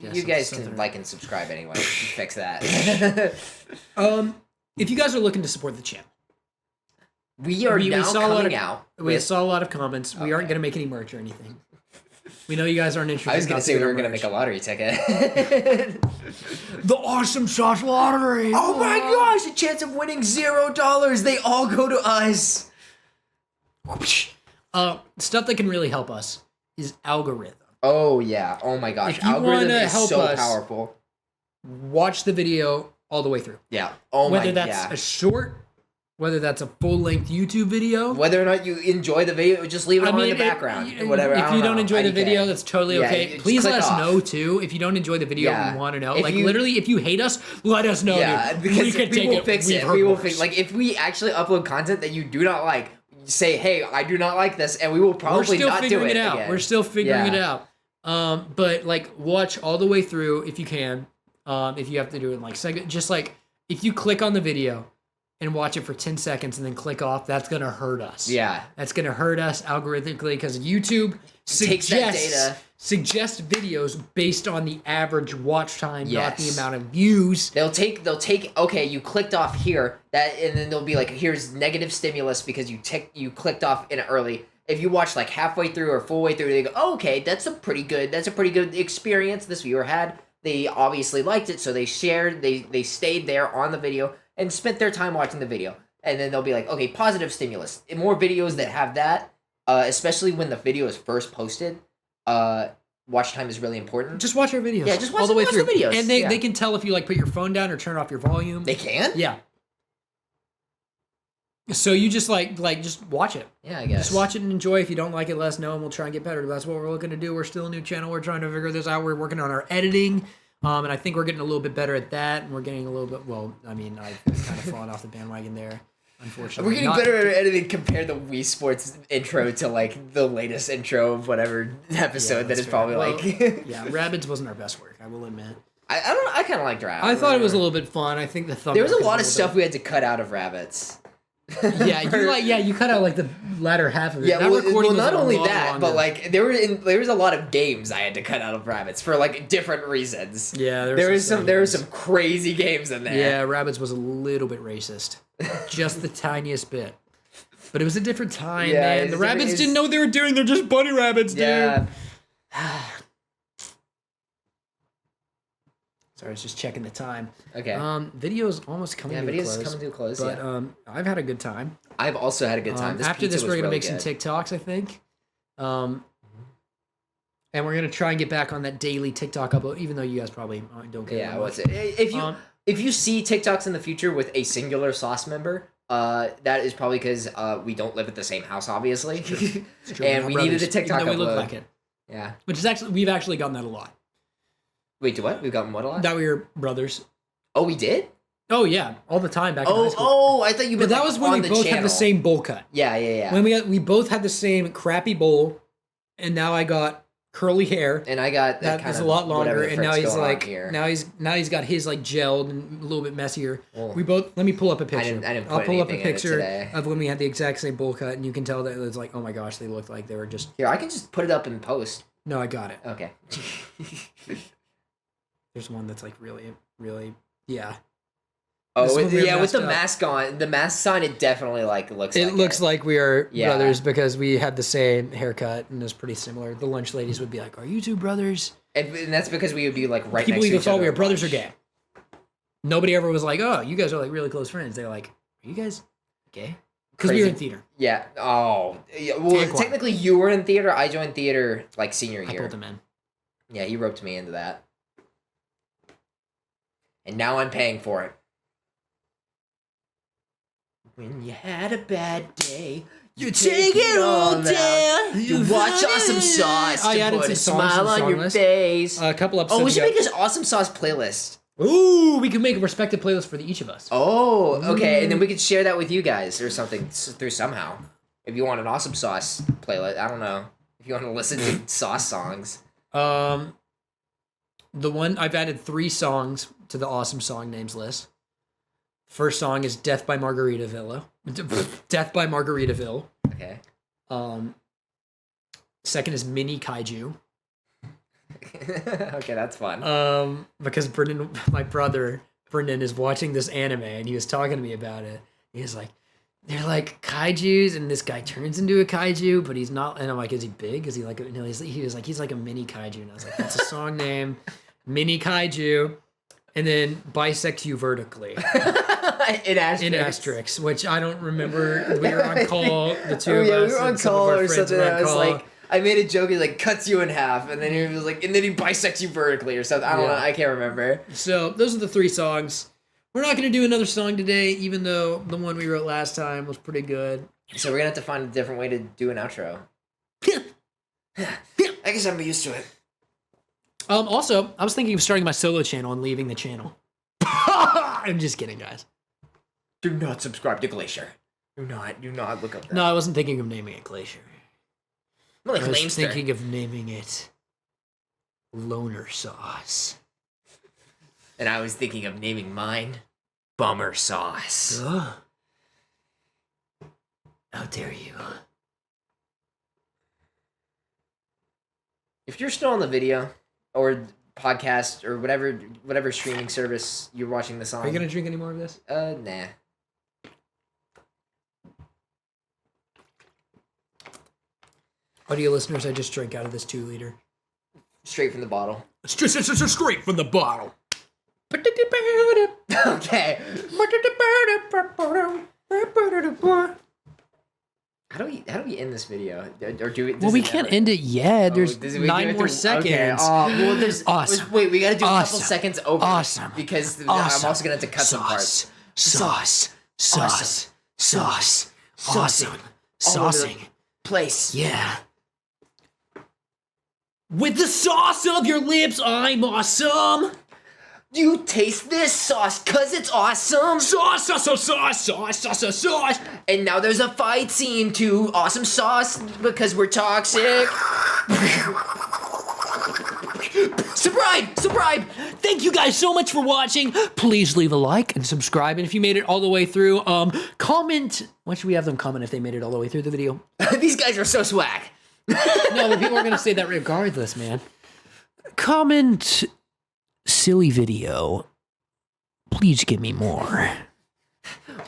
Speaker 3: you guys can like and subscribe anyway. Fix that.
Speaker 1: If you guys are looking to support the channel,
Speaker 3: we are now coming out.
Speaker 1: We saw a lot of comments. We aren't going to make any merch or anything. We know you guys aren't interested.
Speaker 3: I was going to say we were going to make a lottery ticket.
Speaker 1: The Awesome Sauce Lottery.
Speaker 3: Oh my gosh! A chance of winning $0. They all go to us.
Speaker 1: Stuff that can really help us is algorithm.
Speaker 3: Oh yeah! Oh my gosh!
Speaker 1: If you
Speaker 3: algorithm is
Speaker 1: help
Speaker 3: so
Speaker 1: us,
Speaker 3: powerful.
Speaker 1: Watch the video all the way through.
Speaker 3: Yeah. Oh
Speaker 1: whether that's a short, whether that's a full-length YouTube video,
Speaker 3: whether or not you enjoy the video, just leave it on in the background. Whatever.
Speaker 1: If you don't enjoy the video, that's totally okay. Please let us know too. If you don't enjoy the video, we want to know. Literally, if you hate us, let us know.
Speaker 3: Yeah,
Speaker 1: dude.
Speaker 3: because
Speaker 1: we can take
Speaker 3: will
Speaker 1: it.
Speaker 3: Fix it. We will fix. Like if we actually upload content that you do not like, say, hey, I do not like this, and we will probably not do it again.
Speaker 1: We're still figuring it out. But like, watch all the way through if you can. If you have to do it in like second, just like if you click on the video and watch it for 10 seconds and then click off, that's gonna hurt us.
Speaker 3: Yeah,
Speaker 1: that's gonna hurt us algorithmically because YouTube suggests videos based on the average watch time, not the amount of views.
Speaker 3: They'll take. Okay, you clicked off here, and then they'll be like, here's negative stimulus because you clicked off in early. If you watch like halfway through or full way through, they go, oh, okay, that's a pretty good experience this viewer had. They obviously liked it, so they shared, they stayed there on the video and spent their time watching the video. And then they'll be like, okay, positive stimulus. And more videos that have that, especially when the video is first posted, watch time is really important.
Speaker 1: Just watch our videos.
Speaker 3: Yeah, just watch
Speaker 1: all the way
Speaker 3: watch
Speaker 1: through.
Speaker 3: the videos.
Speaker 1: And they can tell if you like put your phone down or turn off your volume.
Speaker 3: They can?
Speaker 1: Yeah. So you just like just watch it.
Speaker 3: Yeah, I guess.
Speaker 1: Just watch it and enjoy. If you don't like it, let us know and we'll try and get better. That's what we're looking to do. We're still a new channel. We're trying to figure this out. We're working on our editing. And I think we're getting a little bit better at that. And we're getting a little bit, well, I mean, I've kind of fallen off the bandwagon there, unfortunately.
Speaker 3: We're getting better at editing. Compare the Wii Sports intro to like the latest intro of whatever episode that is
Speaker 1: fair.
Speaker 3: probably
Speaker 1: Well,
Speaker 3: like.
Speaker 1: Yeah, Rabbids wasn't our best work, I will admit.
Speaker 3: I kind of liked Rabbits.
Speaker 1: I thought it was a little bit fun. I think the thumbnail.
Speaker 3: There was a
Speaker 1: could
Speaker 3: lot
Speaker 1: be
Speaker 3: of stuff we had to cut out of Rabbits.
Speaker 1: You cut out like the latter half of it.
Speaker 3: Yeah,
Speaker 1: That
Speaker 3: well,
Speaker 1: recording was
Speaker 3: not
Speaker 1: a
Speaker 3: only
Speaker 1: lot
Speaker 3: that,
Speaker 1: longer.
Speaker 3: but like there was a lot of games I had to cut out of Rabbits for like different reasons.
Speaker 1: Yeah,
Speaker 3: there was some crazy games in there.
Speaker 1: Yeah, Rabbids was a little bit racist, just the tiniest bit. But it was a different time,
Speaker 3: Yeah,
Speaker 1: man.
Speaker 3: it's
Speaker 1: The
Speaker 3: different-
Speaker 1: rabbits
Speaker 3: it's-
Speaker 1: didn't know what they were doing. They're just bunny rabbits, dude.
Speaker 3: Yeah.
Speaker 1: Sorry, I was just checking the time.
Speaker 3: Okay.
Speaker 1: Video's almost coming to a
Speaker 3: video's
Speaker 1: close.
Speaker 3: coming to a close.
Speaker 1: But
Speaker 3: Yeah.
Speaker 1: I've had a good time.
Speaker 3: I've also had a good time.
Speaker 1: After
Speaker 3: pizza
Speaker 1: this, we're
Speaker 3: was
Speaker 1: gonna
Speaker 3: really
Speaker 1: make some
Speaker 3: good.
Speaker 1: TikToks, I think. And we're gonna try and get back on that daily TikTok upload, even though you guys probably don't care.
Speaker 3: Yeah,
Speaker 1: that
Speaker 3: what's
Speaker 1: much.
Speaker 3: it? If you see TikToks in the future with a singular sauce member, that is probably because we don't live at the same house, obviously,
Speaker 1: It's true,
Speaker 3: and
Speaker 1: we're
Speaker 3: we
Speaker 1: not
Speaker 3: needed a
Speaker 1: brothers,
Speaker 3: TikTok
Speaker 1: even though we look
Speaker 3: upload.
Speaker 1: like it.
Speaker 3: Yeah.
Speaker 1: Which is actually we've actually gotten that a lot.
Speaker 3: Wait, do what? We've gotten what a lot?
Speaker 1: That we were brothers.
Speaker 3: Oh, we did?
Speaker 1: Oh yeah, all the time back in high school.
Speaker 3: Oh, I thought you
Speaker 1: But
Speaker 3: meant
Speaker 1: that
Speaker 3: like,
Speaker 1: was when
Speaker 3: on
Speaker 1: we
Speaker 3: the
Speaker 1: both had
Speaker 3: channel.
Speaker 1: the same bowl cut.
Speaker 3: Yeah.
Speaker 1: When we both had the same crappy bowl, and now I got curly hair.
Speaker 3: And I got
Speaker 1: That
Speaker 3: kind
Speaker 1: was a
Speaker 3: of
Speaker 1: lot longer,
Speaker 3: whatever the
Speaker 1: and now
Speaker 3: frick's
Speaker 1: he's
Speaker 3: going on
Speaker 1: like
Speaker 3: here.
Speaker 1: now he's got his like gelled and a little bit messier.
Speaker 3: Well,
Speaker 1: We both let me pull up a picture.
Speaker 3: I didn't
Speaker 1: I'll
Speaker 3: put
Speaker 1: pull up a
Speaker 3: anything in it
Speaker 1: picture
Speaker 3: today.
Speaker 1: of when we had the exact same bowl cut, and you can tell that it was like, oh my gosh, they looked like they were just.
Speaker 3: Here, I can just put it up in post.
Speaker 1: No, I got it.
Speaker 3: Okay.
Speaker 1: There's one that's like really, yeah.
Speaker 3: Oh,
Speaker 1: This one we were
Speaker 3: with the
Speaker 1: masked up.
Speaker 3: mask on, the mask sign, it definitely like looks.
Speaker 1: It
Speaker 3: like
Speaker 1: looks like we are
Speaker 3: Yeah.
Speaker 1: brothers because we had the same haircut and it was pretty similar. The lunch ladies would be like, "Are you two brothers?"
Speaker 3: and that's because we would be like right.
Speaker 1: People
Speaker 3: next to
Speaker 1: either
Speaker 3: each
Speaker 1: thought
Speaker 3: other
Speaker 1: we were
Speaker 3: at
Speaker 1: brothers or
Speaker 3: lunch.
Speaker 1: gay. Nobody ever was like, "Oh, you guys are like really close friends." They're like, "Are you guys gay?" Because we were
Speaker 3: Crazy.
Speaker 1: in theater.
Speaker 3: Yeah. Oh. Yeah. Well,
Speaker 1: And choir.
Speaker 3: technically, you were in theater. I joined theater like senior
Speaker 1: I
Speaker 3: year.
Speaker 1: pulled them in.
Speaker 3: Yeah, he roped me into that. And now I'm paying for it. When you had a bad day, you take it all down. You watch Awesome Sauce
Speaker 1: I
Speaker 3: to
Speaker 1: added
Speaker 3: put
Speaker 1: some
Speaker 3: a
Speaker 1: songs to
Speaker 3: smile
Speaker 1: the
Speaker 3: on
Speaker 1: song
Speaker 3: your
Speaker 1: list.
Speaker 3: face.
Speaker 1: A couple episodes
Speaker 3: Oh, we should
Speaker 1: ago.
Speaker 3: make this Awesome Sauce playlist.
Speaker 1: Ooh, we can make a respective playlist for each of us.
Speaker 3: Oh, okay. And then we could share that with you guys or something through somehow. If you want an Awesome Sauce playlist, I don't know. If you want to listen to sauce songs.
Speaker 1: The one I've added 3 songs to the awesome song names list. First song is "Death by Margaritaville." Death by Margaritaville.
Speaker 3: Okay.
Speaker 1: Second is Mini Kaiju.
Speaker 3: Okay, that's fun.
Speaker 1: Because Brendan, my brother Brendan, is watching this anime and he was talking to me about it. He was like, "They're like kaijus, and this guy turns into a kaiju, but he's not." And I'm like, "Is he big? Is he like?" No, he was like, "He's like a mini kaiju." And I was like, "That's a song name, Mini Kaiju." And then bisect you vertically
Speaker 3: In asterisks.
Speaker 1: in asterisks, which I don't remember. We were on call, the two
Speaker 3: Oh,
Speaker 1: of
Speaker 3: yeah,
Speaker 1: us.
Speaker 3: we were on
Speaker 1: and some of
Speaker 3: call
Speaker 1: our
Speaker 3: or
Speaker 1: friends
Speaker 3: something.
Speaker 1: were on
Speaker 3: I was
Speaker 1: call.
Speaker 3: like, I made a joke. He like cuts you in half, and then he was like, and then he bisects you vertically or something. I don't
Speaker 1: Yeah.
Speaker 3: know. I can't remember.
Speaker 1: So those are the 3 songs. We're not going to do another song today, even though the one we wrote last time was pretty good.
Speaker 3: So we're gonna have to find a different way to do an outro. I guess I'm used to it.
Speaker 1: Also, I was thinking of starting my solo channel and leaving the channel. I'm just kidding, guys.
Speaker 3: Do not subscribe to Glacier. Do not look up that.
Speaker 1: No, I wasn't thinking of naming it Glacier.
Speaker 3: I'm like
Speaker 1: I was
Speaker 3: Lamester.
Speaker 1: thinking of naming it Loner Sauce.
Speaker 3: And I was thinking of naming mine Bummer Sauce.
Speaker 1: Ugh. How dare you?
Speaker 3: If you're still on the video or podcast or whatever streaming service you're watching this on,
Speaker 1: Are you going to drink any more of this?
Speaker 3: nah.
Speaker 1: Audio listeners, I just drank out of this 2-liter.
Speaker 3: Straight from the bottle.
Speaker 1: It's just straight from the bottle.
Speaker 3: Okay. How do we end this video? Or do we?
Speaker 1: Well, we can't end it yet. There's 9 more seconds.
Speaker 3: Okay. Well, there's
Speaker 1: Awesome.
Speaker 3: Wait, we got to do a couple
Speaker 1: Awesome.
Speaker 3: seconds over.
Speaker 1: Awesome.
Speaker 3: Because I'm
Speaker 1: Awesome.
Speaker 3: also gonna have to cut some parts.
Speaker 1: Sauce. Sauce. Sauce. Awesome.
Speaker 3: All over the
Speaker 1: Saucing.
Speaker 3: place.
Speaker 1: Yeah. With the sauce of your lips, I'm awesome.
Speaker 3: You taste this sauce cause it's awesome.
Speaker 1: Sauce, sauce, sauce, sauce, sauce, sauce, sauce, sauce.
Speaker 3: And now there's a fight scene to awesome sauce because we're toxic. Subscribe!
Speaker 1: Thank you guys so much for watching. Please leave a like and subscribe. And if you made it all the way through, comment. Why should we have them comment if they made it all the way through the video?
Speaker 3: These guys are so swag.
Speaker 1: No, but people are going to say that regardless, man. Comment silly video. Please give me more.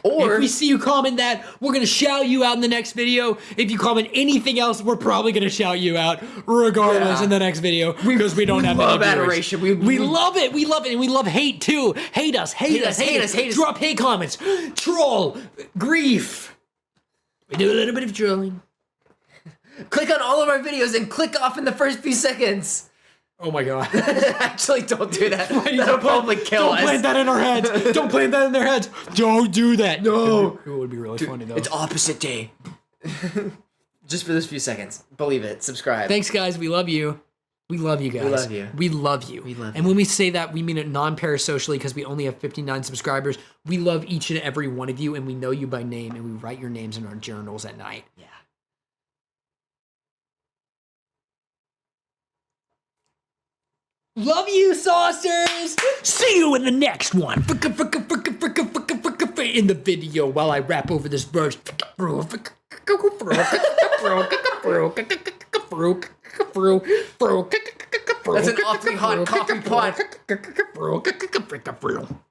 Speaker 3: Or
Speaker 1: If we see you comment that, we're going to shout you out in the next video. If you comment anything else, we're probably going to shout you out regardless
Speaker 3: Yeah.
Speaker 1: in the next video because we don't have
Speaker 3: love
Speaker 1: many viewers.
Speaker 3: adoration.
Speaker 1: We love it. We love it. And we love hate too. Hate us. Hate us.
Speaker 3: hate us, hate us.
Speaker 1: Drop hate comments. Troll. Grief. We do a little bit of trolling.
Speaker 3: click on all of our videos and click off in the first few seconds.
Speaker 1: Oh my God.
Speaker 3: Actually, don't do that. That'll probably kill
Speaker 1: Don't
Speaker 3: us.
Speaker 1: plant that in our heads. Don't plant that in their heads. Don't do that.
Speaker 3: No.
Speaker 1: It would be really funny though.
Speaker 3: It's opposite day. Just for those few seconds. Believe it. Subscribe.
Speaker 1: Thanks, guys. We love you. We love you guys.
Speaker 3: We love you.
Speaker 1: We love you.
Speaker 3: We love
Speaker 1: And when we say that, we mean it non-parasocially because we only have 59 subscribers. We love each and every one of you, and we know you by name, and we write your names in our journals at night.
Speaker 3: Yeah.
Speaker 1: Love you, saucers. See you in the next one. In the video while I rap over this verse.
Speaker 3: That's an awfully hot coffee pot.